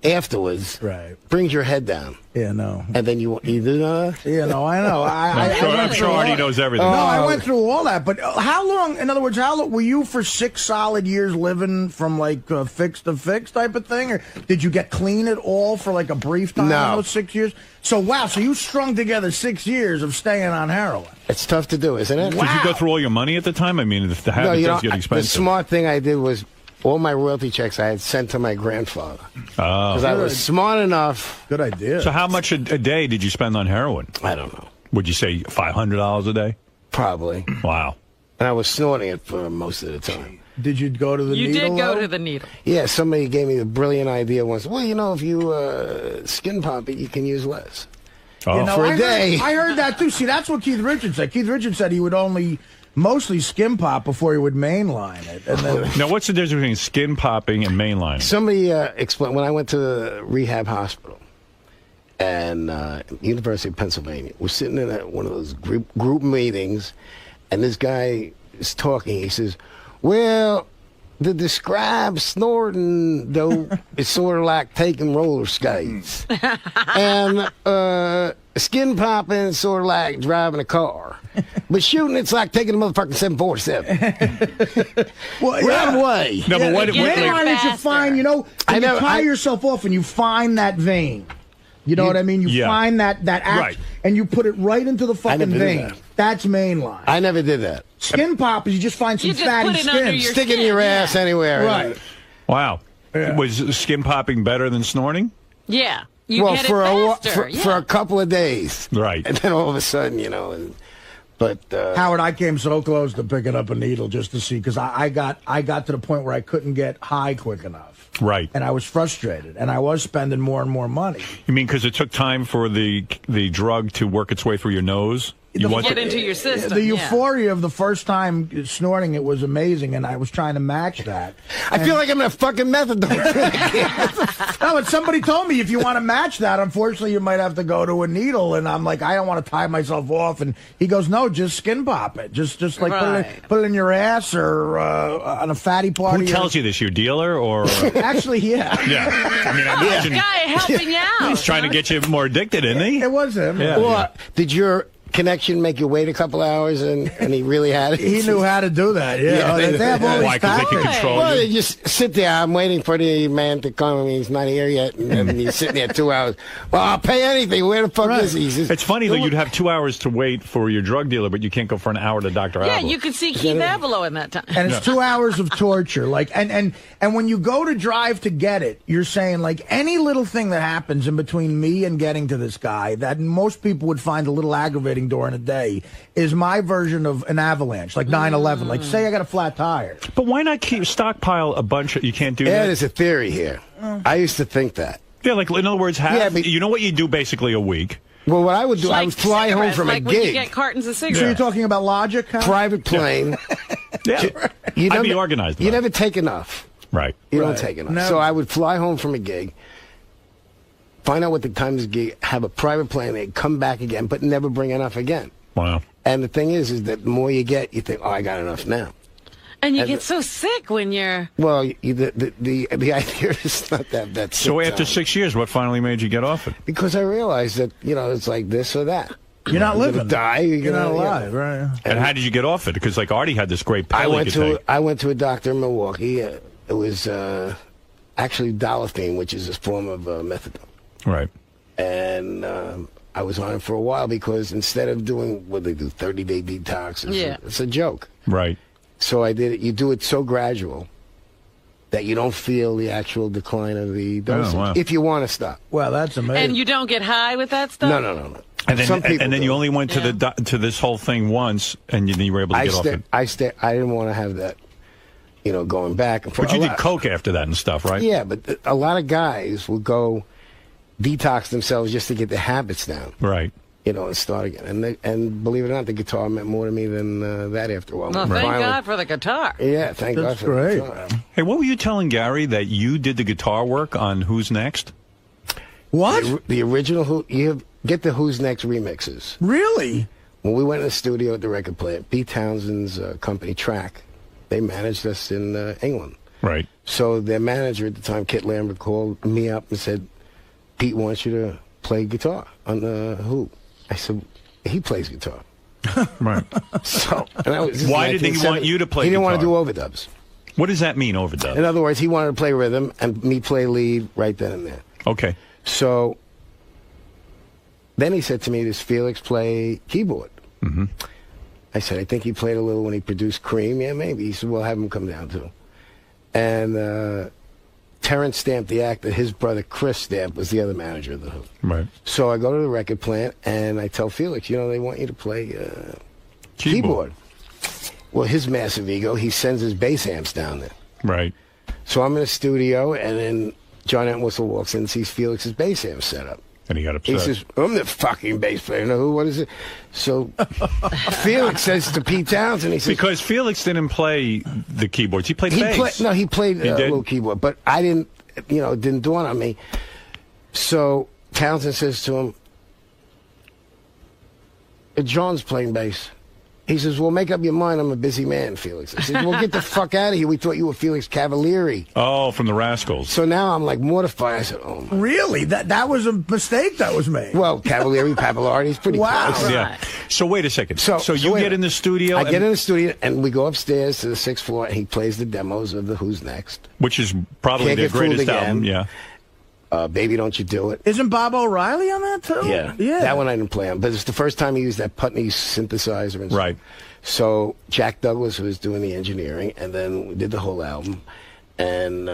afterwards, right, brings your head down. Yeah, no. And then you do that? Yeah, no, I know. I'm sure Artie knows everything. No, I went through all that. But how long, in other words, how long were you for 6 solid years living from like fix to fix type of thing? Or did you get clean at all for like a brief time in those 6 years? So, wow, so you strung together 6 years of staying on heroin. It's tough to do, isn't it? Did you go through all your money at the time? I mean, if the habit does get expensive. The smart thing I did was all my royalty checks I had sent to my grandfather. Because I was smart enough. Good idea. So how much a day did you spend on heroin? I don't know. Would you say $500 a day? Probably. Wow. And I was snorting it for most of the time. Did you go to the needle? You did go though? to the needle. Yeah, somebody gave me the brilliant idea once. Well, if you skin pop it, you can use less. Oh. For a day. I heard that too. See, that's what Keith Richards said. Keith Richards said he would only mostly skin pop before he would mainline it. And then now, what's the difference between skin popping and mainlining? Somebody explained when I went to the rehab hospital and University of Pennsylvania. We're sitting in one of those group meetings, and this guy is talking. He says, "Well, to describe snorting, though, is sort of like taking roller skates. And skin popping is sort of like driving a car. But shooting, it's like taking a motherfucking 747. Well, right away. No, but what is you find, you tie yourself off and you find that vein. You know what I mean? You find that act right. and you put it right into the fucking vein. That. That's mainline. I never did that. Skin pop is you just find some fatty skin. Stick it in your ass anywhere. Right. Wow. Yeah. Was skin popping better than snorting? Yeah. You well, get for it faster. for a couple of days. Right. And then all of a sudden, But Howard, I came so close to picking up a needle just to see, because I got to the point where I couldn't get high quick enough. Right. And I was frustrated, and I was spending more and more money. You mean because it took time for the drug to work its way through your nose? You get into your system. The euphoria of the first time snorting it was amazing, and I was trying to match that. I feel like I'm in a fucking methadone. No, but somebody told me if you want to match that, unfortunately, you might have to go to a needle. And I'm like, I don't want to tie myself off. And he goes, no, just skin pop it. Just like put it in your ass or on a fatty part. Who tells you this? Your dealer or? Actually, yeah. Yeah. I mean, I imagine guy helping you out. He's trying to get you more addicted, isn't he? It was him. Yeah. Or did your connection make you wait a couple hours and he really had it? He knew how to do that. Yeah. They have all Why? Because they can control well, you. they just sit there. I'm waiting for the man to come. He's not here yet. And then he's sitting there 2 hours. Well, I'll pay anything. Where the fuck is he? It's funny that you'd have 2 hours to wait for your drug dealer, but you can't go for an hour to Dr. Yeah, Avila. you could see Keith Avilo in that time. And it's 2 hours of torture. Like, and when you go to drive to get it, you're saying, like, any little thing that happens in between me and getting to this guy that most people would find a little aggravating during a day is my version of an avalanche, like 9/11. Like, say I got a flat tire. But why not stockpile a bunch you can't do that? Yeah, there's a theory here. I used to think that. Yeah, like, in other words, you know what you do basically a week? Well, what I would do, I would fly home from a like when you gig. get cartons of cigarettes. So you're talking about logic, huh? Private plane. Yeah. I'd be organized. You never take enough. Right. You don't take enough. No. So I would fly home from a gig, find out what the time is gig, have a private plane, they'd come back again, but never bring enough again. Wow. And the thing is that the more you get, you think, oh, I got enough now. And you get so sick when you're... Well, the idea is not that sick. So after time. 6 years, what finally made you get off it? Because I realized that, it's like this or that. You're not living. You're gonna die. You're not alive, right? And how did you get off it? Because, like, Artie had this great pill I went you could take. I went to a doctor in Milwaukee. It was actually Dolafine, which is a form of methadone. Right. And I was on it for a while because instead of doing what they do, 30-day detox, it's a joke. Right. So I did it. You do it so gradual that you don't feel the actual decline of the dosage. wow. If you want to stop. Well, that's amazing. And you don't get high with that stuff? No. And then, Some people and then do. you only went to to this whole thing once, and then you were able to get off it. I didn't want to have that, going back. But you did coke after that and stuff, right? Yeah, but a lot of guys will go detox themselves just to get their habits down. Right. And start again. And believe it or not, the guitar meant more to me than that after a while. Well, thank God for the guitar. Yeah, thank God for great. the guitar. Hey, what were you telling Gary that you did the guitar work on Who's Next? What? The original get the Who's Next remixes. Really? When we went in the studio at the record plant, Pete Townsend's company, Track, they managed us in England. Right. So their manager at the time, Kit Lambert, called me up and said, Pete wants you to play guitar on the Who. I said, he plays guitar. Right. So, why did he want you to play guitar? He didn't want to do overdubs. What does that mean, overdub? In other words, he wanted to play rhythm and me play lead right then and there. Okay. So then he said to me, does Felix play keyboard? Mm-hmm. I said, I think he played a little when he produced Cream. Yeah, maybe. He said, well, have him come down too. And Terrence Stamp, the actor, his brother Chris Stamp was the other manager of the Who. Right. So I go to the record plant and I tell Felix, they want you to play keyboard. Well, his massive ego, he sends his bass amps down there. Right. So I'm in the studio and then John Entwistle walks in and sees Felix's bass amp set up. And he got upset. He says, I'm the fucking bass player. No, Who? What is it? So Felix says to Pete Townsend, he says... Because Felix didn't play the keyboards. He played bass. He played a little keyboard. But I didn't, it didn't dawn on me. So Townsend says to him, John's playing bass. He says, well, make up your mind. I'm a busy man, Felix. I said, well, get the fuck out of here. We thought you were Felix Cavalieri. Oh, from the Rascals. So now I'm like mortified. I said, oh, my. Really? That was a mistake that was made. Well, Cavalieri, Pappalardi is pretty close. Yeah. So wait a second. So you get in the studio. I get in the studio, and we go upstairs to the 6th floor, and he plays the demos of the Who's Next. Which is probably their greatest album, yeah. Baby, Don't You Do It. Isn't Bob O'Reilly on that, too? Yeah. That one I didn't play on, but it's the first time he used that Putney synthesizer. And right. So Jack Douglas was doing the engineering, and then we did the whole album. And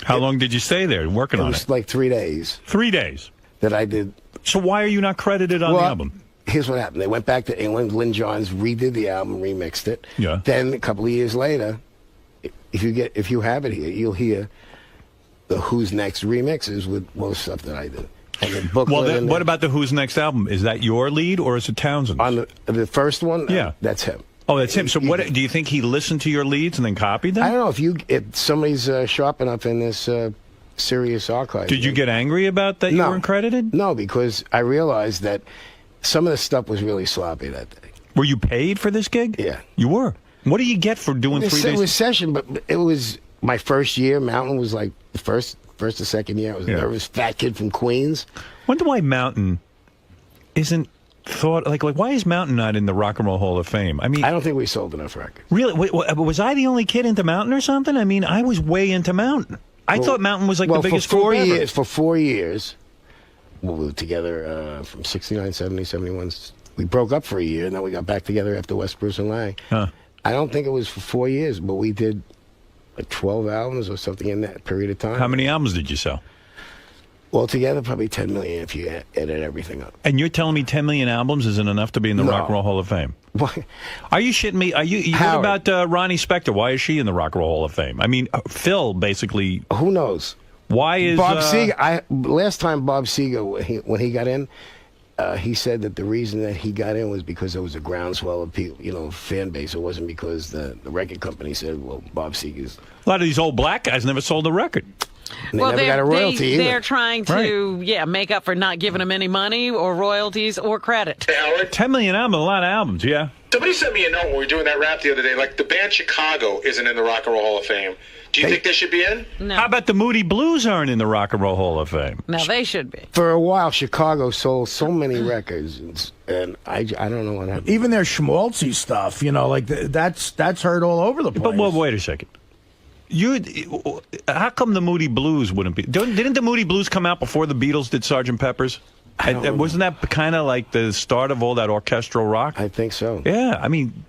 how long did you stay there working on it? It was like 3 days. 3 days? That I did. So why are you not credited on the album? Here's what happened. They went back to England. Lynn Johns redid the album, remixed it. Yeah. Then a couple of years later, if you have it here, you'll hear the Who's Next remixes with most stuff that I did. And the booklet. What about the Who's Next album? Is that your lead or is it Townsend's? On the first one? Yeah. That's him. Oh, that's him. So what do you think he listened to your leads and then copied them? I don't know if somebody's sharp enough in this Sirius archive. Did you get angry about that you weren't credited? No, because I realized that some of the stuff was really sloppy that day. Were you paid for this gig? Yeah. You were? What do you get for doing 3 days? It was session, but it was my first year. Mountain was like the first or second year. I was a nervous fat kid from Queens. Wonder why Mountain isn't thought like why is Mountain not in the Rock and Roll Hall of Fame? I mean, I don't think we sold enough records. Really? Was I the only kid into Mountain or something? I mean, I was way into Mountain. I thought Mountain was like the biggest group ever. For 4 years, we were together from 69, 70, 71. We broke up for a year, and then we got back together after West Bruce and Lang. Huh. I don't think it was for 4 years, but we did like 12 albums or something in that period of time. How many albums did you sell? Well, together, probably 10 million if you edit everything up. And you're telling me 10 million albums isn't enough to be in the Rock and Roll Hall of Fame? What? Are you shitting me? What about Ronnie Spector? Why is she in the Rock and Roll Hall of Fame? I mean, Phil basically... Who knows? Why is... Bob Seger... Last time Bob Seger, when he got in, he said that the reason that he got in was because there was a groundswell of people, fan base. It wasn't because the record company said, well, Bob Seger's... A lot of these old black guys never sold a record. They never got a royalty either. They're trying to, make up for not giving them any money or royalties or credit. Hey, Howard. 10 million albums, a lot of albums, yeah. Somebody sent me a note when we were doing that rap the other day. Like, the band Chicago isn't in the Rock and Roll Hall of Fame. Do you think they should be in? No. How about the Moody Blues aren't in the Rock and Roll Hall of Fame? No, they should be. For a while, Chicago sold so many records, and I don't know what happened. Even their schmaltzy stuff, that's heard all over the place. But wait a second. How come the Moody Blues wouldn't be? Didn't the Moody Blues come out before the Beatles did Sgt. Pepper's? Wasn't that kind of like the start of all that orchestral rock? I think so. Yeah, I mean,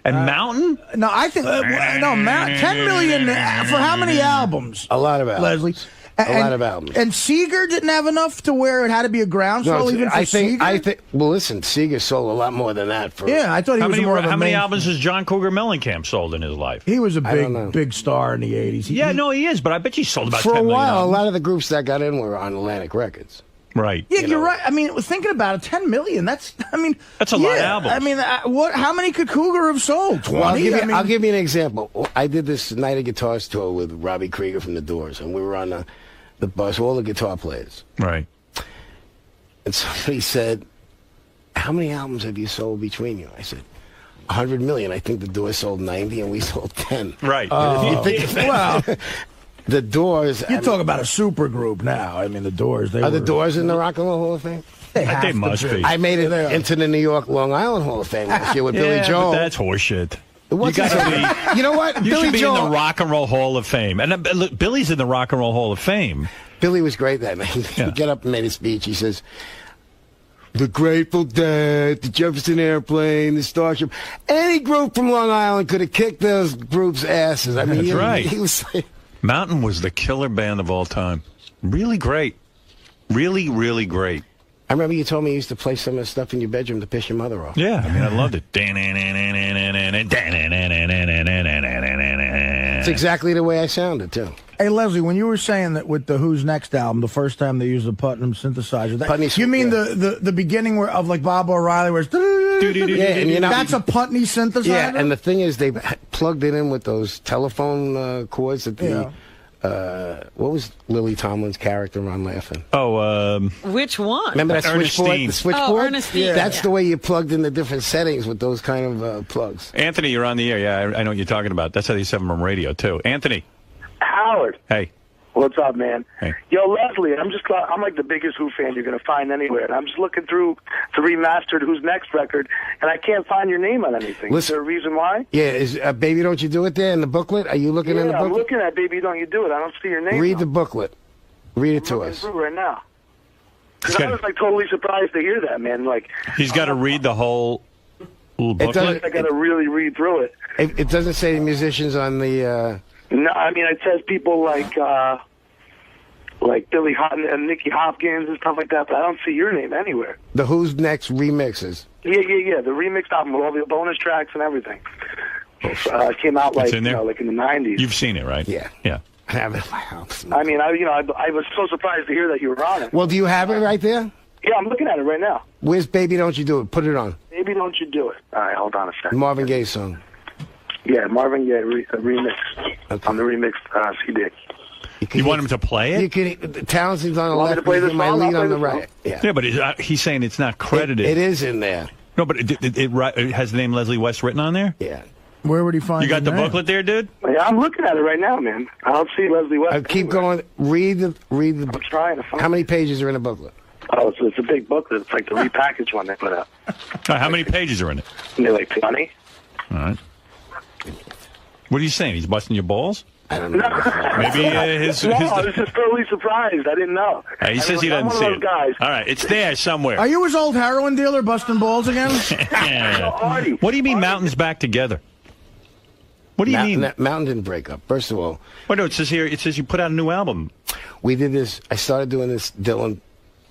and Mountain? No, I think 10 million for how many albums? A lot of albums. Leslie. A lot of albums. And Seeger didn't have enough to where it had to be a groundswell even for Seeger? Well, listen, Seeger sold a lot more than that. I thought he was more of a How many albums has John Cougar Mellencamp sold in his life? He was a big star in the 80s. He is, but I bet he sold about 10 million. For a while, albums. A lot of the groups that got in were on Atlantic Records. Right. Yeah, you're right. I mean, thinking about it, 10 million, that's a lot of albums. I mean, how many could Cougar have sold? 20? Well, I'll give you an example. I did this Night of Guitars tour with Robbie Krieger from The Doors, and we were on the bus, all the guitar players. Right. And somebody said, how many albums have you sold between you? I said, 100 million. I think The Doors sold 90 and we sold 10. Right. The Doors... You talk about a super group now. I mean, the Doors... Are the Doors in the Rock and Roll Hall of Fame? They must be. I made it into the New York, Long Island Hall of Fame last year with Billy Joel. But that's horseshit. You know what? You Billy should be Joel, in the Rock and Roll Hall of Fame. And look, Billy's in the Rock and Roll Hall of Fame. Billy was great that night. He got up and made a speech. He says, the Grateful Dead, the Jefferson Airplane, the Starship. Any group from Long Island could have kicked those groups' asses. I mean, that's right. He was like... Mountain was the killer band of all time. Really great. Really, really great. I remember you told me you used to play some of the stuff in your bedroom to piss your mother off. Yeah, I mean, I loved it. It's exactly the way I sounded, too. Hey, Leslie, when you were saying that with the Who's Next album, the first time they used the Putnam synthesizer, you mean the beginning of like Bob O'Reilly, where it's... that's a Putney synthesizer? Yeah, and the thing is, they plugged it in with those telephone cords that the what was Lily Tomlin's character on Laughing? Oh, which one? Remember that switchboard? Ernestine. The switchboard? Oh, Ernestine. That's Yeah. the way you plugged in the different settings with those kind of plugs. Anthony, you're on the air. Yeah, I know what you're talking about. That's how they used to have them on radio, too. Anthony. Howard. Hey. What's up, man? Hey. Yo, Leslie, I'm like the biggest Who fan you're going to find anywhere. And I'm just looking through the remastered Who's Next record, and I can't find your name on anything. Is there a reason why? Yeah, is Baby Don't You Do It there in the booklet? Are you looking in the booklet? I'm looking at Baby Don't You Do It. I don't see your name. Read the booklet. Read it to I'm us. looking through right now. 'Cause I was like totally surprised to hear that, man. Like He's got to read the whole little booklet. I got to really read through it. It doesn't say the musicians on the... No, I mean, it says people like Billy Hutton and Nicky Hopkins and stuff like that, but I don't see your name anywhere. The Who's Next remixes. Yeah. The remixed album with all the bonus tracks and everything. It came out like in there? like in the 90s. You've seen it, right? Yeah. Yeah. I have it in my house. I mean, I was so surprised to hear that you were on it. Well, do you have it right there? Yeah, I'm looking at it right now. Where's Baby Don't You Do It? Put it on. Maybe Don't You Do It. All right, hold on a second. Marvin Gaye song. Yeah, Marvin Gaye remix on the remixed CD. You want him to play it? You can. Townsend's on the Want me left. to play this my song? I'll lead play on the this right. Yeah. Yeah, but he's saying it's not credited. It is in there. No, but it has the name Leslie West written on there? Yeah. Where would he find You got your the name? booklet there, dude? Yeah, I'm looking at it right now, man. I don't see Leslie West. Keep going. Read the. I'm trying to find How many pages are in the booklet? Oh, it's a big booklet. It's like the repackaged one they put out. How many pages are in it? They're like 20. All right. What are you saying? He's busting your balls? I don't know. Maybe his... No, I was just totally surprised. I didn't know. He says he doesn't see it. All right, it's there somewhere. Are you his old heroin dealer busting balls again? What do you mean mountains back together? What do you mean? Mountain didn't break up. First of all. Well, no, it says here, it says you put out a new album. We did this. I started doing this, Dylan.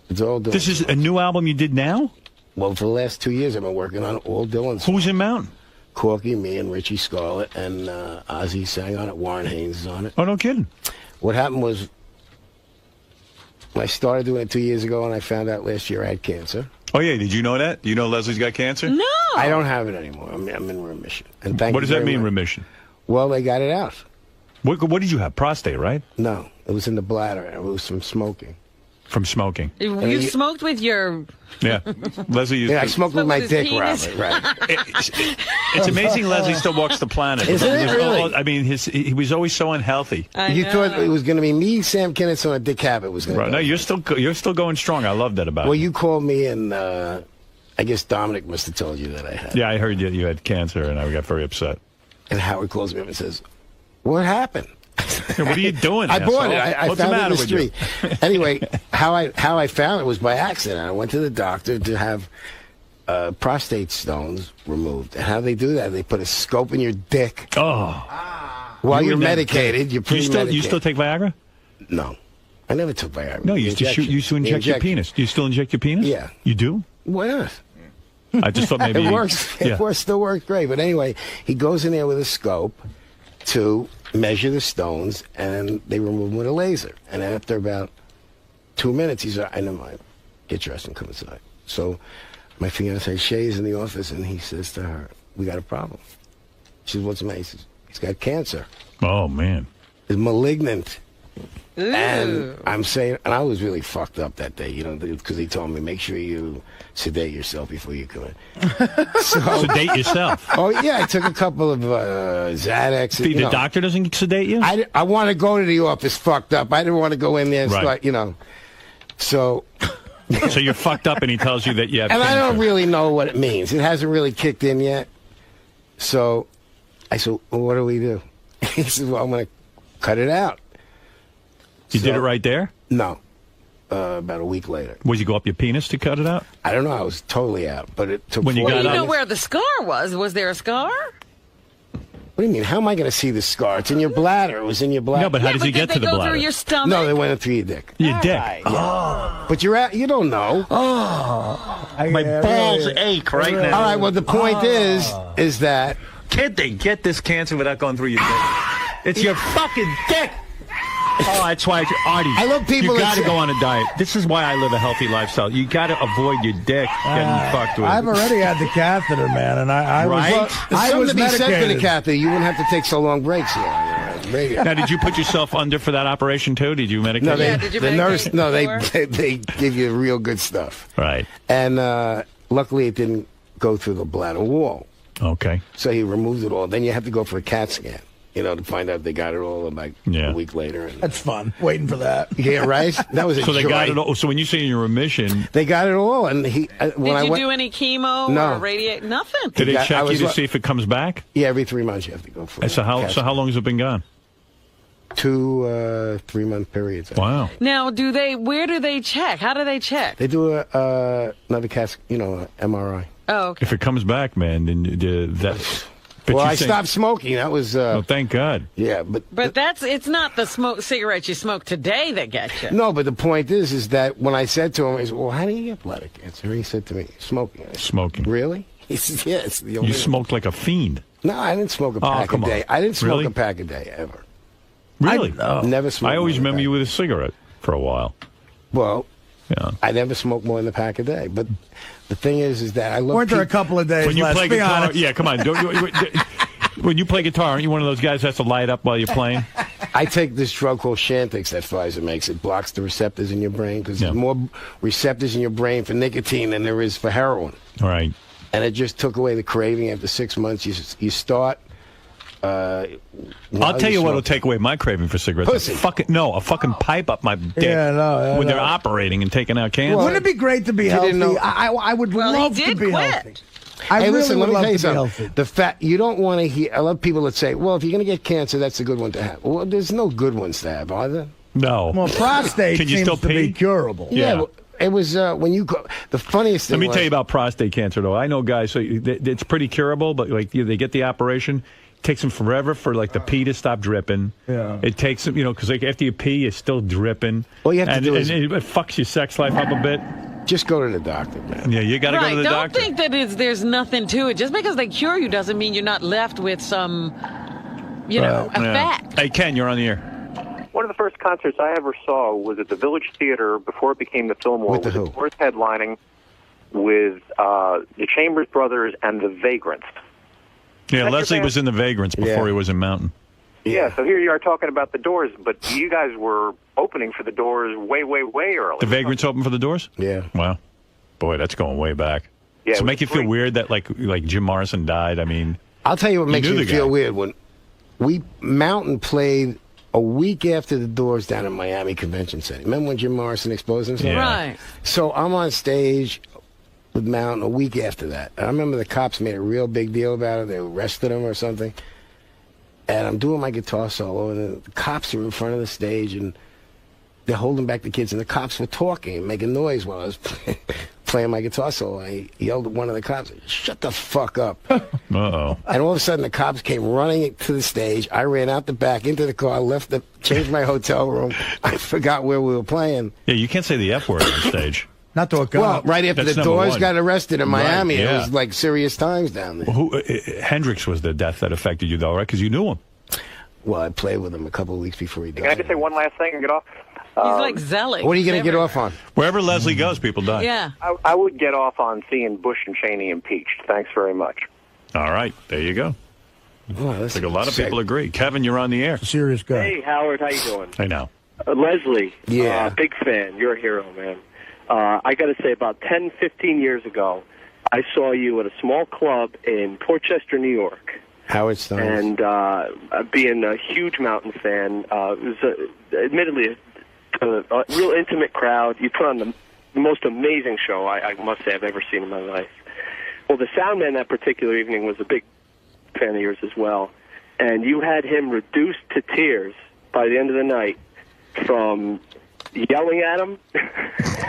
It's all Dylan. This is a new album you did now? Well, for the last 2 years, I've been working on all Dylan's. Who's in Mountain? Corky, me, and Richie Scarlett, and Ozzy sang on it. Warren Haynes is on it. Oh, no kidding. What happened was, I started doing it 2 years ago, and I found out last year I had cancer. Oh, yeah. Did you know that? Do you know Leslie's got cancer? No. I don't have it anymore. I'm in remission. And thank What you does that very mean, much. remission? Well, they got it out. What did you have? Prostate, right? No, it was in the bladder. It was from smoking. From smoking. You smoked with your... Yeah. Leslie used I smoked with my his dick, penis. Robert, right. It's amazing Leslie still walks the planet. Isn't it really? I mean, he was always so unhealthy. You thought it was going to be me, Sam Kinnis, or Dick Cavett was going to Right. No, you're still going strong. I love that about Well, you. you called me, and I guess Dominic must have told you that I had. Yeah, I heard you had cancer, and I got very upset. And Howard calls me up and says, "What happened?" Yeah, what are you doing? I bought it. asshole? I What's the found it in matter the with you? street. Anyway, how I found it was by accident. I went to the doctor to have prostate stones removed. And how they do that? They put a scope in your dick. Oh. While You you're would never- medicated, you're You pre-medicated. still take Viagra? No. I never took Viagra. No, you The used to injection. you used to The inject your injection. penis. Do you still inject your penis? Yeah. You do? Why not? I just thought maybe it works. Yeah. It works. Still works great. But anyway, he goes in there with a scope to measure the stones, and they remove them with a laser. And after about 2 minutes, he's like, "I never mind. Get dressed and come inside." So my fiance Shay is in the office, and he says to her, "We got a problem." She says, "What's the matter?" He says, "He's got cancer. Oh man, it's malignant." Ooh. And I'm saying, and I was really fucked up that day, you know, because he told me, make sure you sedate yourself before you come in. Sedate yourself? Oh, yeah, I took a couple of Xanax. The doctor doesn't sedate you? I want to go to the office fucked up. I didn't want to go in there and start, you know. So... So you're fucked up and he tells you that you have And cancer. I don't really know what it means. It hasn't really kicked in yet. So I said, well, what do we do? He said, well, I'm going to cut it out. You did it right there? No. About a week later. Would you go up your penis to cut it out? I don't know. I was totally out. But it took When you 40 got You out, know where the scar was? Was there a scar? What do you mean? How am I going to see the scar? It's in your bladder. It was in your bladder. No, but how did you get to the go bladder? through your stomach? No, they went through your dick. Your dick. Right, yeah. But you're out. You don't know. My balls ache right now. All right. Well, the point is that can't they get this cancer without going through your dick? It's your fucking dick. Oh, that's why, Artie. I love people You that got to say- go on a diet. This is why I live a healthy lifestyle. You got to avoid your dick getting fucked with. I've already had the catheter, man, and I Right? was there's I something was to be said for the medicated. catheter. You wouldn't have to take so long breaks here. radio. Now, did you put yourself under for that operation too? Did you medicate? No, the nurse. No, they give you real good stuff. Right. And luckily, it didn't go through the bladder wall. Okay. So he removed it all. Then you have to go for a CAT scan, to find out they got it all like a week later. That's fun. Waiting for that. Yeah, right. That was a so they joy. got it all. So when you say you're in remission, they got it all. And he. Did you do any chemo No. or radiate? Nothing. Did they check you to see if it comes back? Yeah, every 3 months you have to go for. So how long has it been gone? 2 3-month periods. Wow. Now, where do they check? How do they check? They do another CAT, MRI. Oh, okay. If it comes back, man, then that's. Well, I stopped smoking. That was. Thank God. Yeah, but it's not the cigarettes you smoke today that get you. No, but the point is that when I said to him, he said, "Well, how do you get bladder cancer?" He said to me, "Smoking." I said, Smoking. Really? He said, "Yeah, it's the only." You smoked like a fiend. No, I didn't smoke a pack a day. I didn't smoke a pack a day ever. Really? Never smoked. I always remember you with a cigarette for a while. Well, yeah. I never smoked more than a pack a day. But the thing is that I love. Weren't there a couple of days? When you play be guitar, honest. yeah, come on. When you play guitar, aren't you one of those guys that has to light up while you're playing? I take this drug called Chantix that Pfizer makes. It blocks the receptors in your brain because there's more receptors in your brain for nicotine than there is for heroin. Right. And it just took away the craving. After 6 months, you start. I'll tell you what'll take away my craving for cigarettes. Pussy. A fucking pipe up my dick when they're operating and taking out cancer. Wouldn't it be great to be healthy? I would love to be healthy. Hey, really listen, let would me love tell you to be something. healthy. The fact you don't want to hear. I love people that say, "Well, if you're going to get cancer, that's a good one to have." Well, there's no good ones to have, are there? No. Well, prostate Can you seems still to pee? be curable. Yeah. Well, it was when you go. The funniest thing. Let me was, tell you about prostate cancer, though. I know guys, so it's pretty curable, but they get the operation. It takes them forever for the pee to stop dripping. Yeah. It takes them, because after you pee, it's still dripping. All you have to do is it fucks your sex life up a bit. Just go to the doctor, man. Yeah, you got to go to the doctor. Don't think that there's nothing to it. Just because they cure you doesn't mean you're not left with some, effect. Hey, Ken, you're on the air. One of the first concerts I ever saw was at the Village Theater before it became the Fillmore. With the Who? Doors headlining with the Chambers Brothers and the Vagrants. Yeah, That's Leslie your was in the Vagrants before he was in Mountain. Yeah, so here you are talking about the Doors, but you guys were opening for the Doors way, way, way early. The Vagrants open for the Doors? Yeah. Wow. Boy, that's going way back. Yeah, Does it it make you was feel great. weird that like Jim Morrison died? I mean, I'll tell you what makes knew me the feel guy. weird when Mountain played a week after the Doors down in Miami Convention Center. Remember when Jim Morrison exposed himself? Yeah. Right. So I'm on stage with Mountain a week after that. And I remember the cops made a real big deal about it. They arrested him or something. And I'm doing my guitar solo, and the cops are in front of the stage, and they're holding back the kids, and the cops were talking and making noise while I was playing my guitar solo. I yelled at one of the cops, "Shut the fuck up." uh-oh. And all of a sudden, the cops came running to the stage. I ran out the back into the car, changed my hotel room. I forgot where we were playing. Yeah, you can't say the F word on stage. Not to a Well, right after That's the number Doors one. got arrested in Miami, Right, yeah. it was like serious times down there. Hendrix was the death that affected you, though, right? Because you knew him. Well, I played with him a couple of weeks before he died. Can I just say one last thing and get off? He's like Zelig. What are you going to get off on? Wherever Leslie goes, people die. Yeah. I would get off on seeing Bush and Cheney impeached. Thanks very much. All right, there you go. I think a lot of people agree. Kevin, you're on the air. Serious guy. Hey, Howard, how you doing? I know. Leslie, Yeah. big fan. You're a hero, man. I got to say, about 10, 15 years ago, I saw you at a small club in Port Chester, New York. Howard Stein. And being a huge Mountain fan, it was admittedly a real intimate crowd. You put on the most amazing show, I must say, I've ever seen in my life. Well, the sound man that particular evening was a big fan of yours as well. And you had him reduced to tears by the end of the night from yelling at him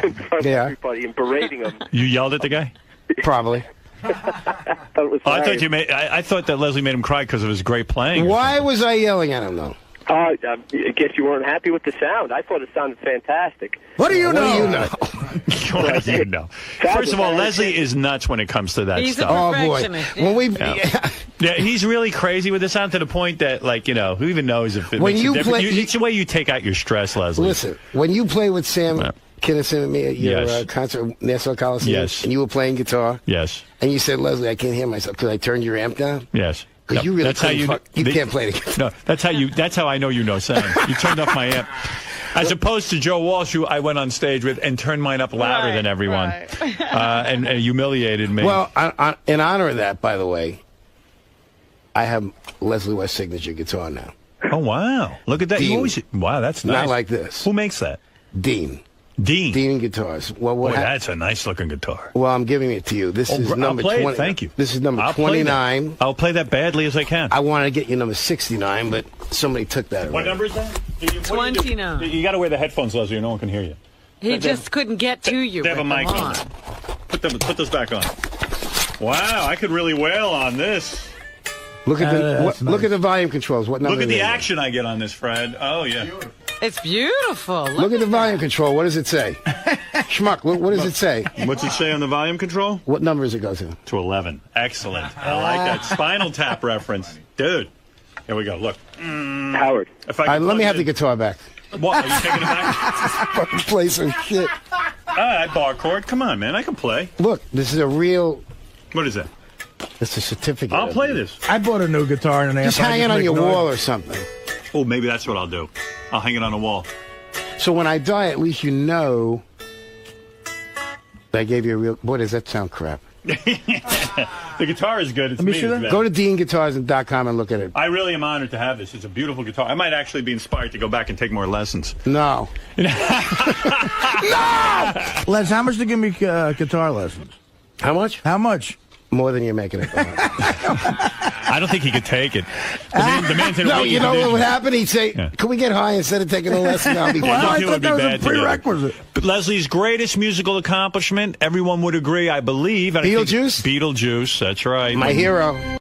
in front of everybody and berating him. You yelled at the guy? Probably. I thought that Leslie made him cry because of his great playing. Why was I yelling at him, though? I guess you weren't happy with the sound. I thought it sounded fantastic. What do you know? What do you know? First of all, Leslie is nuts when it comes to that He's stuff. a perfectionist. When we, yeah, he's really crazy with the sound to the point that, who even knows if it When makes you a difference? play- It's the way you take out your stress, Leslie. Listen, when you play with Sam Kinison and me at your Yes. concert at Nassau Coliseum, Yes. and you were playing guitar, Yes. and you said, Leslie, I can't hear myself because I turned your amp down, Yes. Because you really that's how you can't play the guitar. No, that's how I know you know sound. You turned off my amp. As opposed to Joe Walsh, who I went on stage with and turned mine up louder than everyone, and humiliated me. Well, in honor of that, by the way, I have Leslie West's signature guitar now. Oh, wow. Look at that. Wow, that's nice. Not like this. Who makes that? Dean Guitars. Well, boy, that's a nice looking guitar. Well, I'm giving it to you. This is number 20. Thank you. This is number 29. I'll play that badly as I can. I wanted to get you number 69, but somebody took that away. What number is that? 29. You got to wear the headphones, Leslie, or no one can hear you. He just couldn't get to you. They have a mic on. Put those back on. Wow, I could really wail on this. Look at look at the volume controls. What number? Look at the action I get on this, Fred. Oh yeah. It's beautiful. Look at the volume control. What does it say? Schmuck, what does it say? What's it say on the volume control? What number does it go to? To 11. Excellent. I like that Spinal Tap reference. Dude. Here we go. Look. Howard. Let me have the guitar back. What? Are you taking it back? Fucking play some shit. All right, bar chord. Come on, man. I can play. Look, this is a real... What is that? It's a certificate. I'll play this. I bought a new guitar and an amp. Just hang it on your wall or something. Oh, maybe that's what I'll do. I'll hang it on a wall. So when I die, at least you know that I gave you a real... Boy, does that sound crap. The guitar is good. It's Let me see that. Go to DeanGuitars.com and look at it. I really am honored to have this. It's a beautiful guitar. I might actually be inspired to go back and take more lessons. No. No! Les, how much to give me guitar lessons? How much? How much? More than you're making it. I don't think he could take it. The man's in a no, weak you know condition. what would happen? He'd say, "Can we get high instead of taking a lesson?" I'll be Well, fine." I thought that was a prerequisite. But Leslie's greatest musical accomplishment, everyone would agree, I believe. Beetlejuice? Beetlejuice, that's right. My hero.